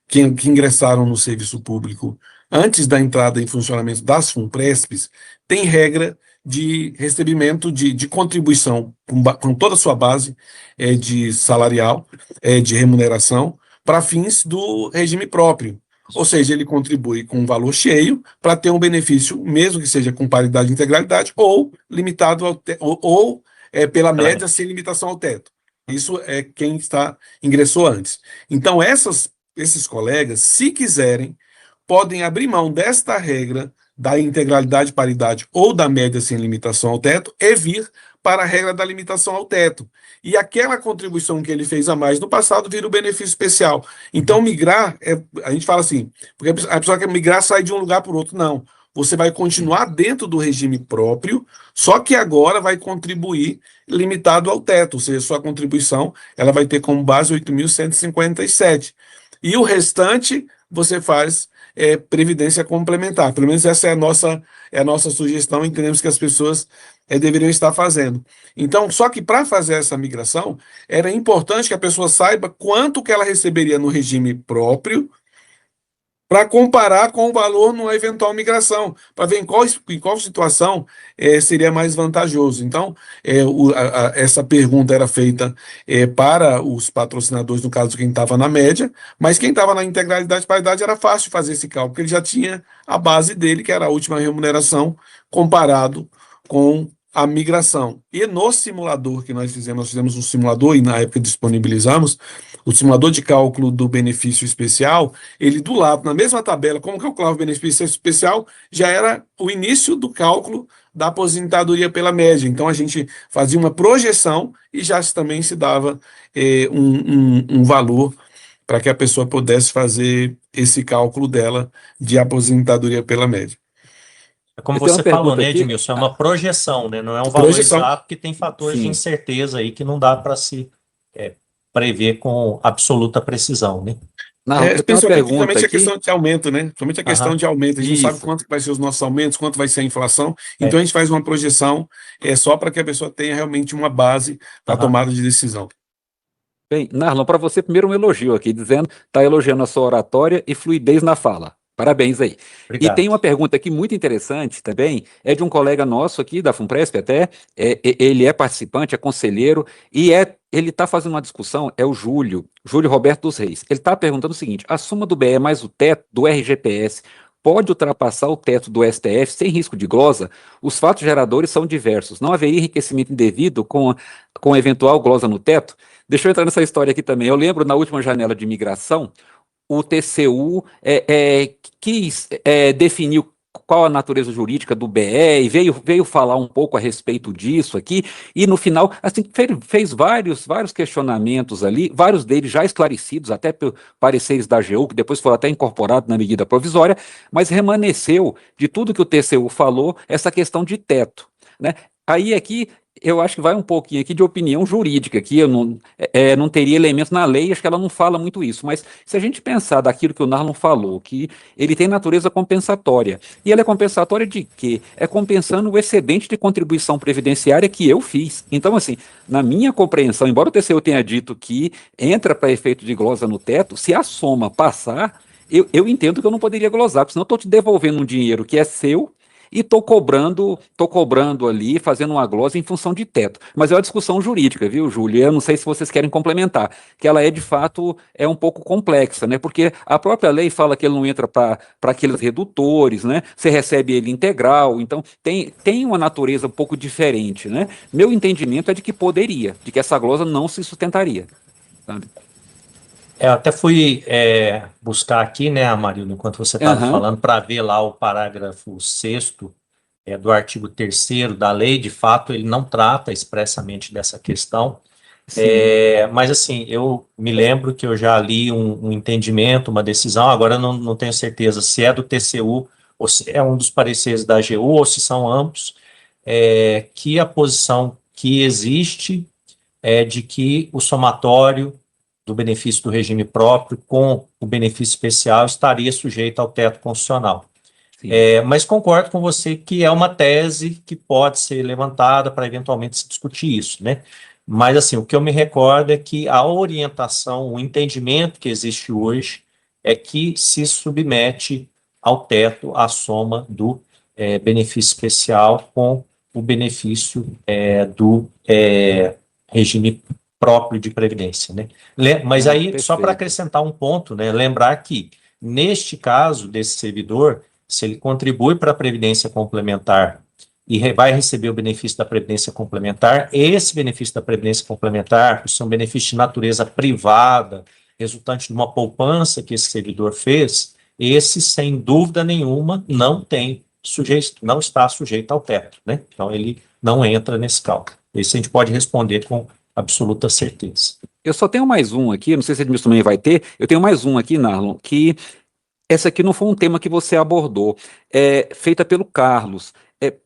que ingressaram no serviço público antes da entrada em funcionamento das FUNPRESPs, tem regra de recebimento de contribuição com toda a sua base de salarial, de remuneração, para fins do regime próprio. Ou seja, ele contribui com um valor cheio para ter um benefício, mesmo que seja com paridade e integralidade, ou limitado pela média sem limitação ao teto. Isso é quem ingressou antes. Então, esses colegas, se quiserem, podem abrir mão desta regra da integralidade, paridade ou da média sem limitação ao teto e vir para a regra da limitação ao teto. E aquela contribuição que ele fez a mais no passado vira o benefício especial. Então, migrar, a gente fala assim, porque a pessoa quer migrar, sai de um lugar para o outro. Não. Você vai continuar dentro do regime próprio, só que agora vai contribuir limitado ao teto, ou seja, sua contribuição ela vai ter como base 8.157. E o restante você faz previdência complementar. Pelo menos essa é a nossa sugestão, entendemos que as pessoas deveriam estar fazendo. Então, só que para fazer essa migração, era importante que a pessoa saiba quanto que ela receberia no regime próprio, para comparar com o valor numa eventual migração, para ver em qual situação seria mais vantajoso. Então, essa pergunta era feita para os patrocinadores, no caso, quem estava na média, mas quem estava na integralidade e paridade era fácil fazer esse cálculo, porque ele já tinha a base dele, que era a última remuneração, comparado com a migração. E no simulador que nós fizemos um simulador e na época disponibilizamos, o simulador de cálculo do benefício especial, ele do lado, na mesma tabela, como calculava o benefício especial, já era o início do cálculo da aposentadoria pela média. Então, a gente fazia uma projeção e já também se dava um valor para que a pessoa pudesse fazer esse cálculo dela de aposentadoria pela média.
Como você falou, né, Edmilson, é uma projeção, né? Não é um valor exato, porque tem fatores de incerteza aí que não dá para se prever com absoluta precisão, né?
Principalmente a questão de aumento, né? Principalmente a questão de aumento. A gente não sabe quanto vai ser os nossos aumentos, quanto vai ser a inflação. Então, a gente faz uma projeção só para que a pessoa tenha realmente uma base para a tomada de decisão.
Bem, Narlon, para você, primeiro um elogio aqui, dizendo, está elogiando a sua oratória e fluidez na fala. Parabéns aí.
Obrigado.
E tem uma pergunta aqui muito interessante também, é de um colega nosso aqui da FUNPRESP até, ele é participante, é conselheiro, e ele está fazendo uma discussão, é o Júlio Roberto dos Reis. Ele está perguntando o seguinte, a soma do BE mais o teto do RGPS pode ultrapassar o teto do STF sem risco de glosa? Os fatos geradores são diversos. Não haveria enriquecimento indevido com eventual glosa no teto? Deixa eu entrar nessa história aqui também. Eu lembro, na última janela de imigração, o TCU quis definir qual a natureza jurídica do BE e veio falar um pouco a respeito disso aqui, e no final, assim, fez vários questionamentos ali, vários deles já esclarecidos, até por pareceres da AGU, que depois foram até incorporados na medida provisória, mas remanesceu de tudo que o TCU falou, essa questão de teto, né? Aí aqui, eu acho que vai um pouquinho aqui de opinião jurídica, que eu não teria elementos na lei, acho que ela não fala muito isso, mas se a gente pensar daquilo que o Narlon falou, que ele tem natureza compensatória, e ela é compensatória de quê? É compensando o excedente de contribuição previdenciária que eu fiz. Então, assim, na minha compreensão, embora o TCU tenha dito que entra para efeito de glosa no teto, se a soma passar, eu entendo que eu não poderia glosar, porque senão eu estou te devolvendo um dinheiro que é seu, e estou cobrando ali, fazendo uma glosa em função de teto. Mas é uma discussão jurídica, viu, Júlio? Eu não sei se vocês querem complementar, que ela de fato, um pouco complexa, né? Porque a própria lei fala que ele não entra para aqueles redutores, né? Você recebe ele integral, então tem uma natureza um pouco diferente, né? Meu entendimento é de que poderia, de que essa glosa não se sustentaria, sabe?
Eu até fui buscar aqui, né, Amarildo, enquanto você estava falando, para ver lá o parágrafo 6º do artigo 3º da lei. De fato, ele não trata expressamente dessa questão. Mas, assim, eu me lembro que eu já li um entendimento, uma decisão, agora eu não tenho certeza se é do TCU ou se é um dos pareceres da AGU ou se são ambos, que a posição que existe é de que o somatório do benefício do regime próprio com o benefício especial estaria sujeito ao teto constitucional.
Sim.
Mas concordo com você que é uma tese que pode ser levantada para eventualmente se discutir isso, né? Mas, assim, o que eu me recordo é que a orientação, o entendimento que existe hoje é que se submete ao teto a soma do benefício especial com o benefício do regime próprio de previdência, né? Mas aí, só para
Perfeito.
acrescentar um ponto, né? Lembrar que, neste caso desse servidor, se ele contribui para a Previdência Complementar e vai receber o benefício da Previdência Complementar, esse benefício da Previdência Complementar, por ser um benefício de natureza privada, resultante de uma poupança que esse servidor fez, esse, sem dúvida nenhuma, não está sujeito ao teto, né? Então, ele não entra nesse cálculo. Isso a gente pode responder com absoluta certeza.
Eu só tenho mais um aqui, não sei se o Edmilson também vai ter, eu tenho mais um aqui, Narlon, que essa aqui não foi um tema que você abordou, feita pelo Carlos.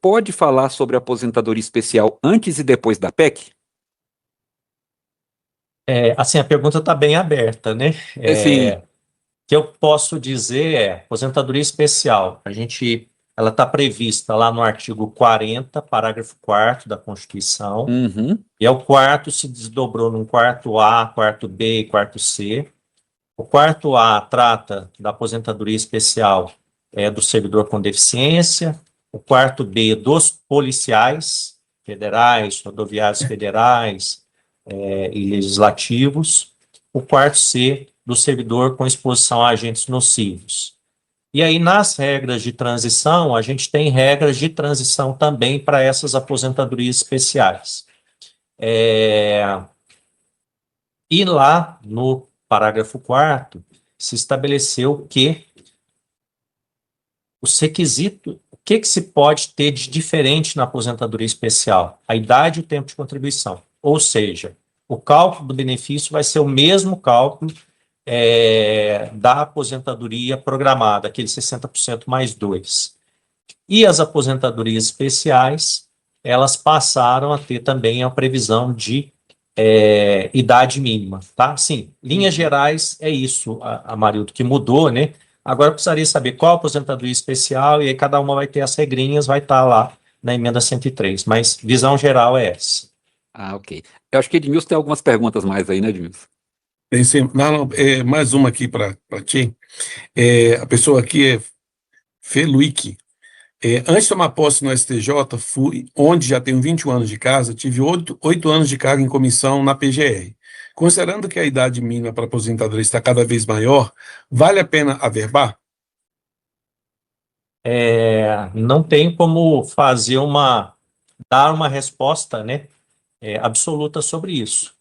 Pode falar sobre a aposentadoria especial antes e depois da PEC?
Assim, a pergunta está bem aberta, né?
Sim.
O que eu posso dizer aposentadoria especial, ela está prevista lá no artigo 40, parágrafo 4º da Constituição,
Uhum.
e o quarto se desdobrou num quarto A, quarto B e quarto C. O quarto A trata da aposentadoria especial do servidor com deficiência, o quarto B dos policiais federais, rodoviários federais e legislativos, o quarto C do servidor com exposição a agentes nocivos. E aí, nas regras de transição, a gente tem regras de transição também para essas aposentadorias especiais. E lá, no parágrafo 4º, se estabeleceu que os requisitos, o que se pode ter de diferente na aposentadoria especial? A idade e o tempo de contribuição. Ou seja, o cálculo do benefício vai ser o mesmo cálculo da aposentadoria programada, aquele 60% mais 2. E as aposentadorias especiais, elas passaram a ter também a previsão de idade mínima, tá? Sim, linhas gerais é isso, Amarildo, que mudou, né? Agora eu precisaria saber qual aposentadoria especial, e aí cada uma vai ter as regrinhas, vai estar lá na emenda 103, mas visão geral é essa.
Ok. Eu acho que Edmilson tem algumas perguntas mais aí, né, Edmilson?
Tem sim. Não, mais uma aqui para ti. A pessoa aqui é Feluique. Antes de tomar posse no STJ, onde já tenho 21 anos de casa, tive 8 anos de cargo em comissão na PGR. Considerando que a idade mínima para aposentadoria está cada vez maior, vale a pena averbar?
Não tem como dar uma resposta, né, absoluta sobre isso.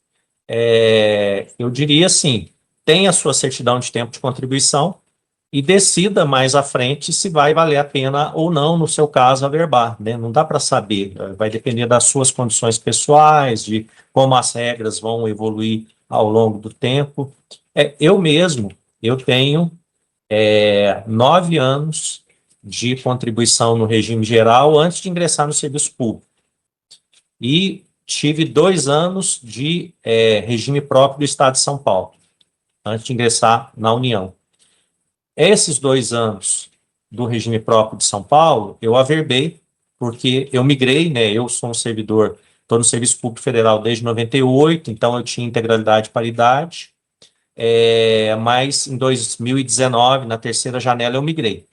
Eu diria assim, tenha a sua certidão de tempo de contribuição e decida mais à frente se vai valer a pena ou não, no seu caso, averbar, né? Não dá para saber, vai depender das suas condições pessoais, de como as regras vão evoluir ao longo do tempo. Eu tenho 9 anos de contribuição no regime geral antes de ingressar no serviço público. E tive 2 anos de regime próprio do Estado de São Paulo, antes de ingressar na União. Esses 2 anos do regime próprio de São Paulo, eu averbei, porque eu migrei, né? Eu sou um servidor, estou no Serviço Público Federal desde 98, então eu tinha integralidade e paridade, mas em 2019, na terceira janela, eu migrei.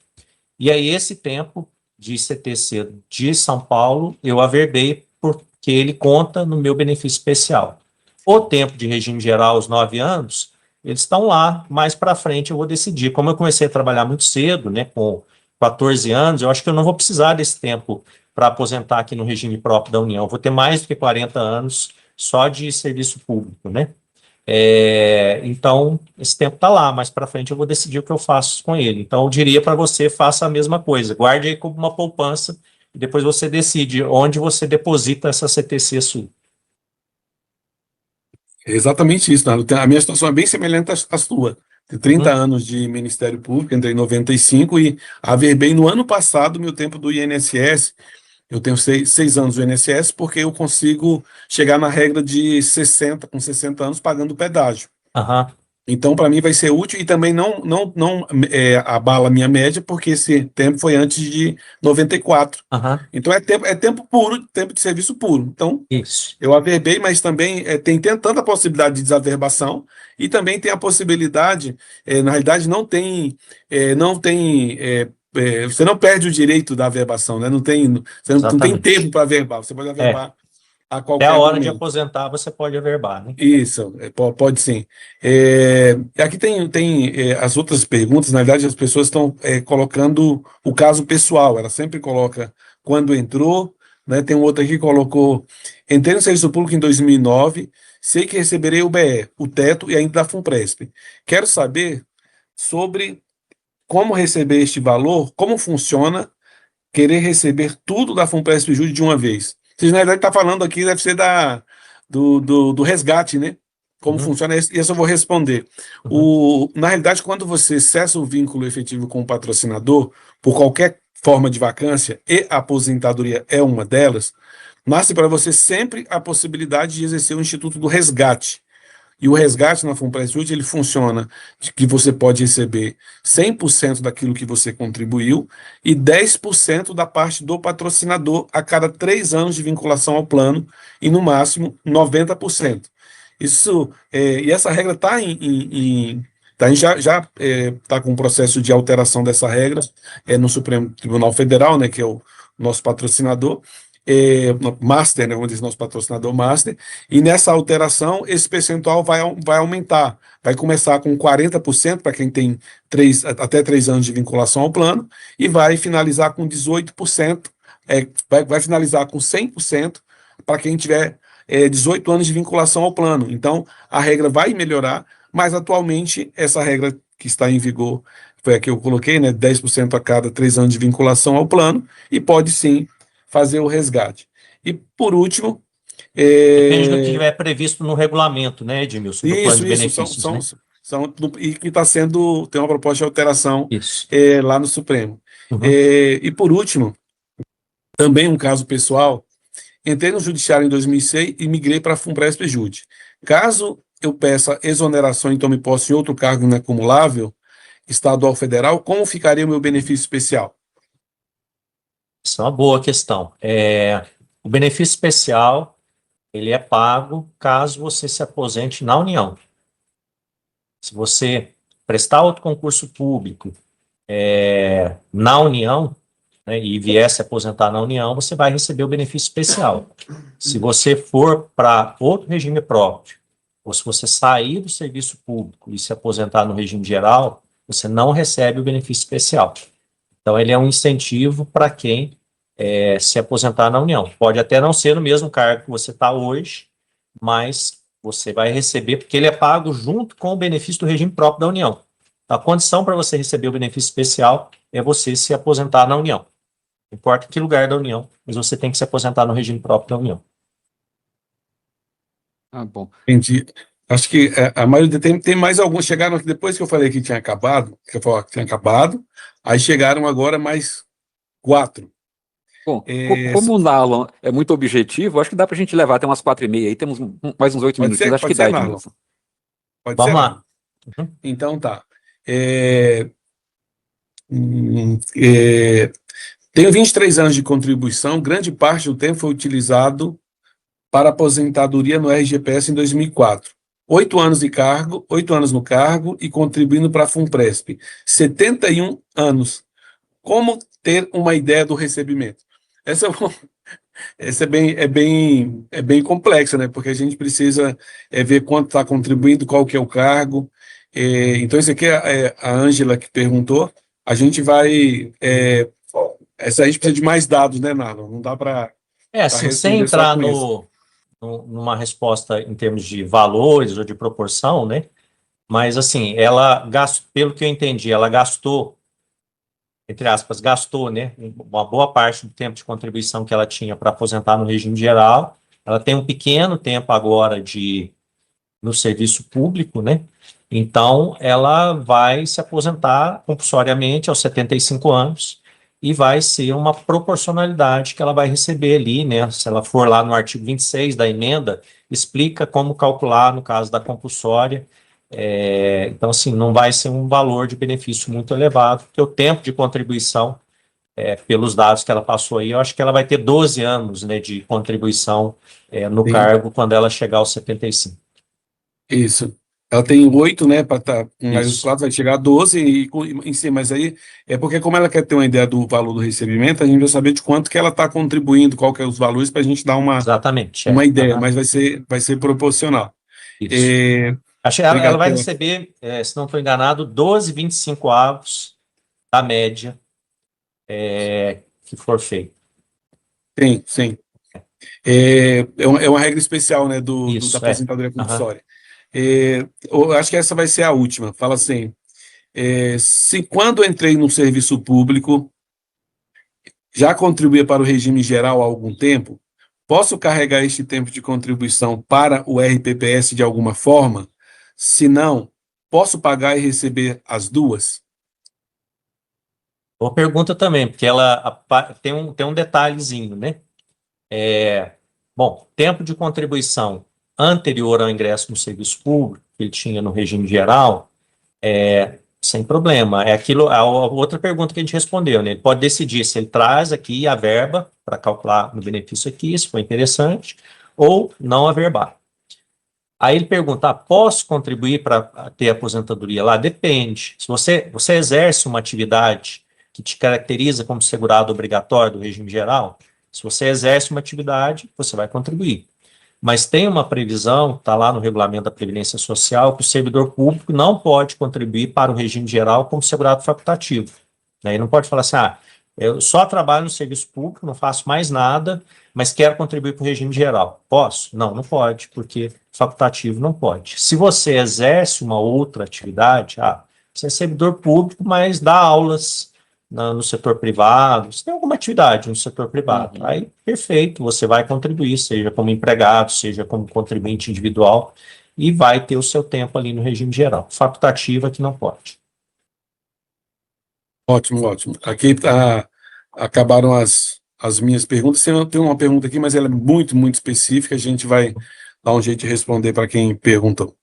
E aí, esse tempo de CTC de São Paulo, eu averbei porque ele conta no meu benefício especial. O tempo de regime geral, os 9 anos, eles estão lá, mais para frente eu vou decidir. Como eu comecei a trabalhar muito cedo, né, com 14 anos, eu acho que eu não vou precisar desse tempo para aposentar aqui no regime próprio da União. Eu vou ter mais do que 40 anos só de serviço público, né? Então, esse tempo está lá, mais para frente eu vou decidir o que eu faço com ele. Então, eu diria para você, faça a mesma coisa, guarde aí como uma poupança, e depois você decide onde você deposita essa CTC sua.
É exatamente isso, Nalo. A minha situação é bem semelhante à sua. Tenho 30 anos de Ministério Público, entrei em 95 e averbei no ano passado meu tempo do INSS. Eu tenho 6 anos do INSS porque eu consigo chegar na regra de 60, com 60 anos, pagando pedágio.
Aham,
Então, para mim, vai ser útil e também não abala a minha média, porque esse tempo foi antes de 94.
aham,
Então, é tempo puro, tempo de serviço puro. Então,
isso,
eu averbei, mas também tem tanta possibilidade de desaverbação e também tem a possibilidade, na realidade, você não perde o direito da averbação, né? Você não tem
exatamente.
tempo para averbar, você pode
É,
averbar a
até a
qualquer
hora de
momento.
aposentar você pode averbar, né?
Isso, pode sim. Aqui tem as outras perguntas, na verdade, as pessoas estão colocando o caso pessoal, ela sempre coloca quando entrou, né? Tem um outro aqui que colocou: entrei no serviço público em 2009, sei que receberei o BE, o teto e ainda da FUNPRESP. Quero saber sobre como receber este valor, como funciona querer receber tudo da FUNPRESP Júri de uma vez. Vocês, na verdade, está falando aqui, deve ser do resgate, né? Como
Uhum,
funciona, e essa eu vou responder.
uhum.
Na realidade, quando você cessa o vínculo efetivo com o patrocinador, por qualquer forma de vacância, e a aposentadoria é uma delas, nasce para você sempre a possibilidade de exercer o Instituto do Resgate. E o resgate na FUNPRESP, ele funciona de que você pode receber 100% daquilo que você contribuiu e 10% da parte do patrocinador a cada 3 anos de vinculação ao plano e, no máximo, 90%. E essa regra está a gente já está com um processo de alteração dessa regra no Supremo Tribunal Federal, né, que é o nosso patrocinador, master, né, vamos dizer, nosso patrocinador master, e nessa alteração, esse percentual vai aumentar. Vai começar com 40% para quem tem até 3 anos de vinculação ao plano, e vai finalizar com 18%, vai finalizar com 100% para quem tiver 18 anos de vinculação ao plano. Então, a regra vai melhorar, mas atualmente essa regra que está em vigor foi a que eu coloquei, né, 10% a cada 3 anos de vinculação ao plano, e pode sim fazer o resgate. E, por último,
Depende do que
é,
tiver previsto no regulamento, né, Edmilson, do plano de
isso, são,
benefícios,
são,
né?
e que tem uma proposta de alteração
Isso.
lá no Supremo.
Uhum.
E, por último, também um caso pessoal: entrei no Judiciário em 2006 e migrei para a FUNPRESP Jude. Caso eu peça exoneração e tome posse em outro cargo inacumulável, estadual ou federal, como ficaria o meu benefício especial?
Isso é uma boa questão. O benefício especial, ele é pago caso você se aposente na União. Se você prestar outro concurso público na União, né, e vier se aposentar na União, você vai receber o benefício especial. Se você for para outro regime próprio, ou se você sair do serviço público e se aposentar no regime geral, você não recebe o benefício especial. Então, ele é um incentivo para quem se aposentar na União. Pode até não ser no mesmo cargo que você está hoje, mas você vai receber, porque ele é pago junto com o benefício do regime próprio da União. A condição para você receber o benefício especial é você se aposentar na União. Não importa que lugar da União, mas você tem que se aposentar no regime próprio da União.
Ah, bom.
Entendi. Acho que a maioria tem mais alguns. Chegaram aqui depois que eu falei que tinha acabado, que eu falei que tinha acabado, aí chegaram agora mais 4.
Bom,
É,
como o Nalon é muito objetivo, acho que dá para a gente levar até umas 4h30 aí, temos mais uns 8
pode
minutinhos,
ser,
acho que
pode ser,
dá,
Narlo?
Edmilson.
Pode ser,
Vamos
Narlo?
lá. Uhum.
Então tá. É, Tenho 23 anos de contribuição, grande parte do tempo foi utilizado para aposentadoria no RGPS em 2004. 8 anos no cargo e contribuindo para a FUNPRESP. 71 anos. Como ter uma ideia do recebimento? Essa, essa é bem complexa, né? Porque a gente precisa ver quanto está contribuindo, qual que é o cargo. Então, isso aqui é a Ângela que perguntou. A gente vai. A gente precisa de mais dados, né, Nalo? Não dá para
Assim, sem
responder só
entrar
com isso.
numa resposta em termos de valores ou de proporção, né? Mas, assim, ela gastou, pelo que eu entendi, ela gastou, entre aspas, gastou, né? Uma boa parte do tempo de contribuição que ela tinha para aposentar no regime geral. Ela tem um pequeno tempo agora no serviço público, né? Então, ela vai se aposentar compulsoriamente aos 75 anos e vai ser uma proporcionalidade que ela vai receber ali, né? Se ela for lá no artigo 26 da emenda, explica como calcular, no caso da compulsória, Então, assim, não vai ser um valor de benefício muito elevado, porque o tempo de contribuição, pelos dados que ela passou aí, eu acho que ela vai ter 12 anos, né, de contribuição no
Sim,
cargo quando ela chegar aos 75.
isso. Ela tem 8, né, para estar com mais os
Isso,
4, vai chegar a 12 em si, mas aí é porque como ela quer ter uma ideia do valor do recebimento, a gente vai saber de quanto que ela está contribuindo, qual que é os valores, para a gente dar
exatamente,
uma ideia,
Aham,
mas vai ser proporcional.
isso.
É,
Acho que ela
obrigado
vai
pela...
receber, se não estou enganado, 12,25 avos da média que for feito.
Sim, sim. É uma regra especial, né, da
Isso,
aposentadoria
Aham.
compulsória. Eu acho que essa vai ser a última. Fala assim, se quando entrei no serviço público, já contribuía para o regime geral há algum tempo, posso carregar este tempo de contribuição para o RPPS de alguma forma? Se não, posso pagar e receber as duas?
Boa pergunta também, porque tem um detalhezinho, né? Bom, tempo de contribuição anterior ao ingresso no serviço público, que ele tinha no regime geral, sem problema. É aquilo, a outra pergunta que a gente respondeu, né? Ele pode decidir se ele traz aqui a verba para calcular no benefício aqui, se for interessante, ou não averbar. Aí ele pergunta, posso contribuir para ter aposentadoria lá? Depende. Se você exerce uma atividade que te caracteriza como segurado obrigatório do regime geral, se você exerce uma atividade, você vai contribuir. Mas tem uma previsão, está lá no regulamento da Previdência Social, que o servidor público não pode contribuir para o regime geral como segurado facultativo. Ele não pode falar assim, eu só trabalho no serviço público, não faço mais nada, mas quero contribuir para o regime geral. Posso? Não, não pode, porque facultativo não pode. Se você exerce uma outra atividade, você é servidor público, mas dá aulas no setor privado, você tem alguma atividade no setor privado,
Uhum.
aí perfeito, você vai contribuir, seja como empregado, seja como contribuinte individual, e vai ter o seu tempo ali no regime geral. Facultativo é que não pode.
Ótimo, ótimo. Aqui acabaram as minhas perguntas. Eu tenho uma pergunta aqui, mas ela é muito, muito específica. A gente vai dar um jeito de responder para quem perguntou.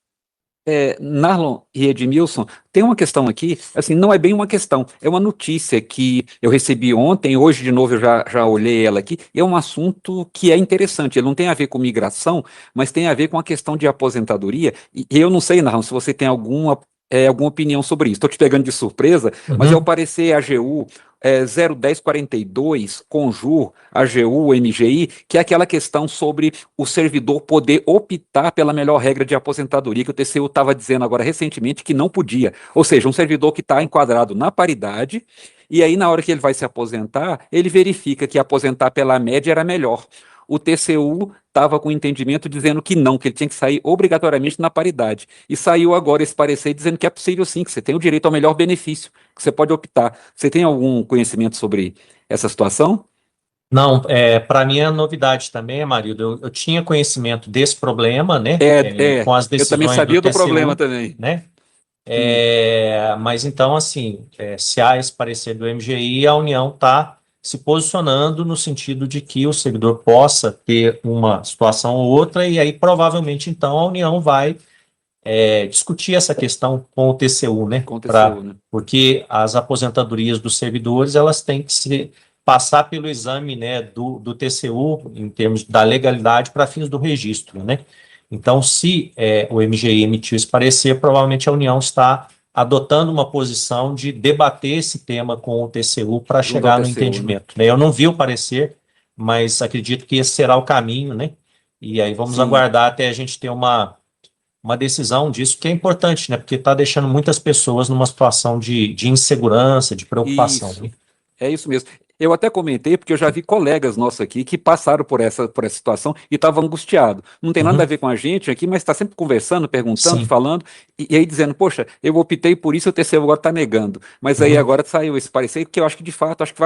Narlon e Edmilson, tem uma questão aqui, assim, não é bem uma questão, é uma notícia que eu recebi ontem, hoje de novo eu já olhei ela aqui, e é um assunto que é interessante, ele não tem a ver com migração, mas tem a ver com a questão de aposentadoria, e eu não sei, Narlon, se você tem alguma opinião sobre isso, estou te pegando de surpresa, mas é o
Uhum.
parecer AGU 01042, Conjur, AGU, MGI, que é aquela questão sobre o servidor poder optar pela melhor regra de aposentadoria, que o TCU estava dizendo agora recentemente que não podia. Ou seja, um servidor que está enquadrado na paridade, e aí na hora que ele vai se aposentar, ele verifica que aposentar pela média era melhor. O TCU estava com o entendimento dizendo que não, que ele tinha que sair obrigatoriamente na paridade. E saiu agora esse parecer dizendo que é possível sim, que você tem o direito ao melhor benefício, que você pode optar. Você tem algum conhecimento sobre essa situação?
Não, para mim é novidade também, Amarildo. Eu tinha conhecimento desse problema, né, com as
Eu também
decisões do
sabia do problema
TCU,
também.
né?
Sim.
Mas então, assim, se há esse parecer do MGI, a União está se posicionando no sentido de que o servidor possa ter uma situação ou outra, e aí provavelmente então a União vai discutir essa questão com o TCU, né?
Aconteceu, né?
Porque as aposentadorias dos servidores elas têm que passar pelo exame, né, do TCU em termos da legalidade para fins do registro, né? Então, se o MGI emitiu esse parecer, provavelmente a União está adotando uma posição de debater esse tema com o TCU para
Junto ao
chegar no
TCU, né?
entendimento, né? Eu não vi o parecer, mas acredito que esse será o caminho, né? E aí vamos
Sim.
aguardar até a gente ter uma decisão disso, que é importante, né? Porque está deixando muitas pessoas numa situação de insegurança, de preocupação,
Isso.
né?
É isso mesmo. Eu até comentei, porque eu já vi colegas nossos aqui que passaram por essa situação e estavam angustiados. Não tem nada a
Uhum.
ver com a gente aqui, mas está sempre conversando, perguntando,
Sim.
falando, e aí dizendo, poxa, eu optei por isso, o TCU agora está negando. Mas aí
Uhum.
agora saiu esse parecer, que eu acho que de fato, acho que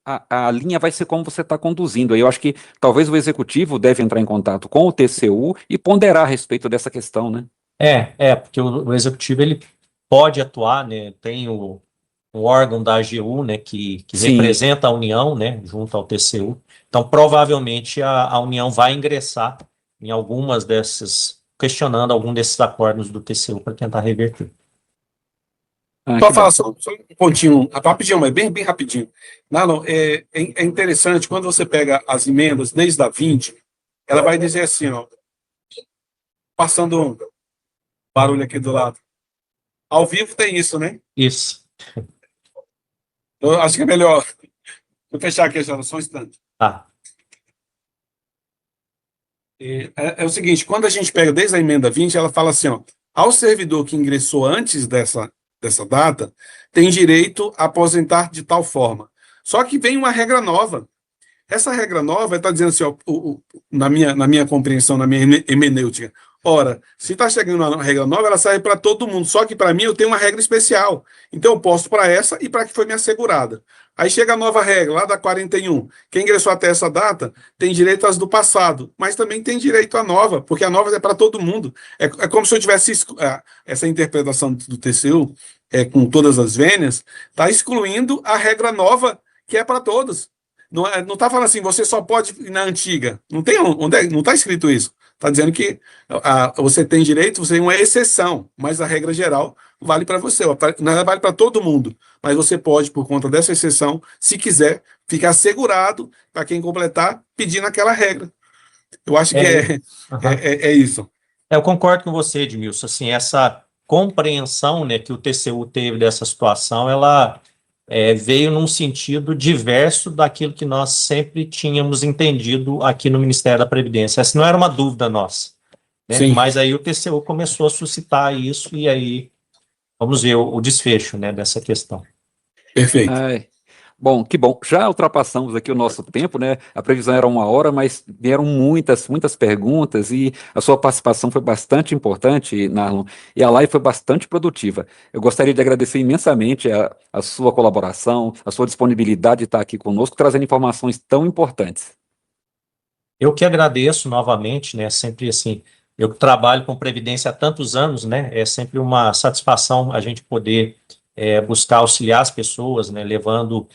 a linha vai ser como você está conduzindo. Aí eu acho que talvez o executivo deve entrar em contato com o TCU e ponderar a respeito dessa questão, né?
Porque o executivo ele pode atuar, né? Tem o órgão da AGU, né, que
Sim,
representa a União, né, junto ao TCU. Então, provavelmente a União vai ingressar em algumas questionando algum desses acordos do TCU para tentar reverter.
Só falar só um pontinho, rapidinho, mas bem rapidinho. Não, é interessante, quando você pega as emendas desde a 20, ela vai dizer assim, ó, passando um barulho aqui do lado. Ao vivo tem isso, né?
Isso.
Eu acho que é melhor. Vou fechar aqui já, só um instante.
Tá.
É o seguinte, quando a gente pega desde a emenda 20, ela fala assim, ó, ao servidor que ingressou antes dessa data, tem direito a aposentar de tal forma. Só que vem uma regra nova. Essa regra nova está dizendo assim, ó, na minha compreensão, na minha hermenêutica, ora, se está chegando uma regra nova, ela serve para todo mundo, só que para mim eu tenho uma regra especial. Então eu posto para essa e para que foi me assegurada. Aí chega a nova regra, lá da 41. Quem ingressou até essa data tem direito às do passado, mas também tem direito à nova, porque a nova é para todo mundo. É como se eu tivesse essa interpretação do TCU, com todas as vênias, está excluindo a regra nova, que é para todos. Não está falando assim, você só pode ir na antiga. Não tem não está escrito isso. Está dizendo que você tem direito, você tem uma exceção, mas a regra geral vale para você, não vale para todo mundo. Mas você pode, por conta dessa exceção, se quiser, ficar assegurado para quem completar, pedindo aquela regra. Eu acho que é isso.
Eu concordo com você, Edmilson. Assim, essa compreensão, né, que o TCU teve dessa situação, ela veio num sentido diverso daquilo que nós sempre tínhamos entendido aqui no Ministério da Previdência. Essa não era uma dúvida nossa, né? Mas aí o TCU começou a suscitar isso e aí vamos ver o desfecho, né, dessa questão.
Perfeito.
Bom, que bom. Já ultrapassamos aqui o nosso tempo, né? A previsão era 1 hora, mas vieram muitas perguntas e a sua participação foi bastante importante, Narlon, e a live foi bastante produtiva. Eu gostaria de agradecer imensamente a sua colaboração, a sua disponibilidade de estar aqui conosco, trazendo informações tão importantes.
Eu que agradeço novamente, né? Sempre assim, eu trabalho com Previdência há tantos anos, né? É sempre uma satisfação a gente poder buscar auxiliar as pessoas, né, levando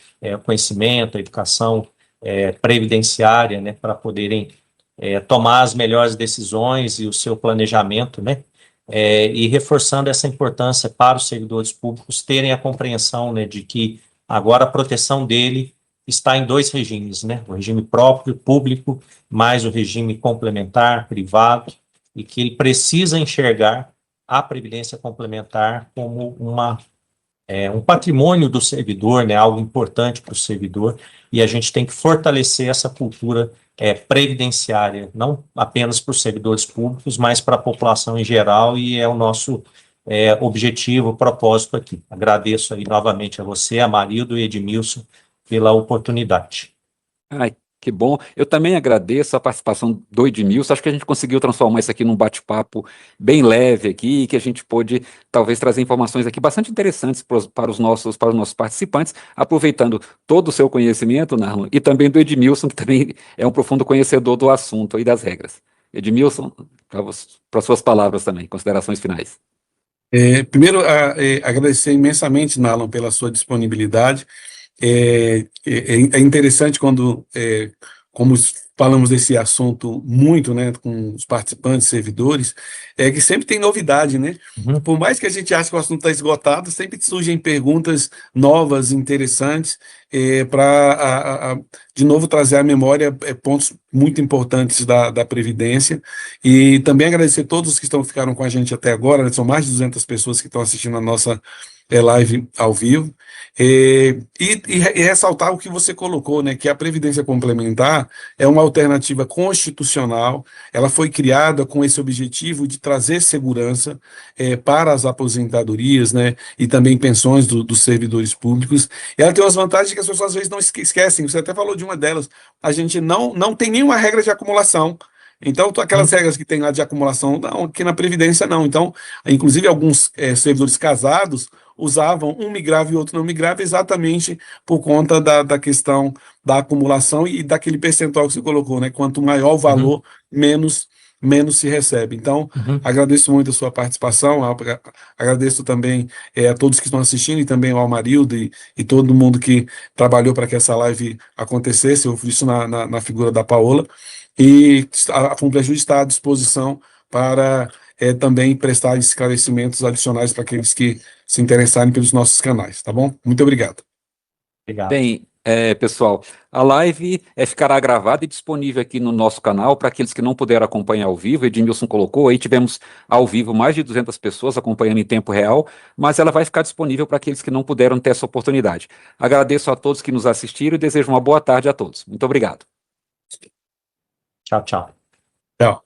conhecimento, educação previdenciária, né, para poderem tomar as melhores decisões e o seu planejamento, né, e reforçando essa importância para os servidores públicos terem a compreensão, né, de que agora a proteção dele está em 2 regimes, né, o regime próprio, público, mais o regime complementar, privado, e que ele precisa enxergar a previdência complementar como um patrimônio do servidor, né, algo importante para o servidor, e a gente tem que fortalecer essa cultura previdenciária, não apenas para os servidores públicos, mas para a população em geral, e é o nosso objetivo, propósito aqui. Agradeço aí novamente a você, a Marildo e Edmilson, pela oportunidade.
Ai, que bom. Eu também agradeço a participação do Edmilson. Acho que a gente conseguiu transformar isso aqui num bate-papo bem leve aqui, que a gente pôde talvez trazer informações aqui bastante interessantes para os nossos participantes, aproveitando todo o seu conhecimento, Narlon, e também do Edmilson, que também é um profundo conhecedor do assunto e das regras. Edmilson, para suas palavras também, considerações finais.
Primeiro, agradecer imensamente, Narlon, pela sua disponibilidade. É interessante quando, como falamos desse assunto muito, né, com os participantes, servidores, que sempre tem novidade, né? Por mais que a gente ache que o assunto está esgotado, sempre surgem perguntas novas, interessantes, para, de novo, trazer à memória pontos muito importantes da Previdência, e também agradecer a todos que ficaram com a gente até agora, né? São mais de 200 pessoas que estão assistindo a nossa live ao vivo, e ressaltar o que você colocou, né, que a Previdência Complementar é uma alternativa constitucional, ela foi criada com esse objetivo de trazer segurança para as aposentadorias, né, e também pensões dos servidores públicos, e ela tem umas vantagens que as pessoas às vezes não esquecem, você até falou de uma delas, a gente não tem nenhuma regra de acumulação. Então, aquelas regras que tem lá de acumulação, não, aqui na Previdência não. Então, inclusive alguns servidores casados usavam um migrava e outro não migrava exatamente por conta da questão da acumulação e daquele percentual que você colocou, né? Quanto maior o valor, menos se recebe. Então, agradeço muito a sua participação, agradeço também a todos que estão assistindo e também ao Amarildo e todo mundo que trabalhou para que essa live acontecesse. Eu fiz isso na figura da Paola, e a Funplejud está à disposição para também prestar esclarecimentos adicionais para aqueles que se interessarem pelos nossos canais, tá bom? Muito obrigado.
Obrigado.
Bem, pessoal, a live ficará gravada e disponível aqui no nosso canal para aqueles que não puderam acompanhar ao vivo. Edmilson colocou, aí tivemos ao vivo mais de 200 pessoas acompanhando em tempo real, mas ela vai ficar disponível para aqueles que não puderam ter essa oportunidade. Agradeço a todos que nos assistiram e desejo uma boa tarde a todos. Muito obrigado.
Tchau, tchau.
Tchau.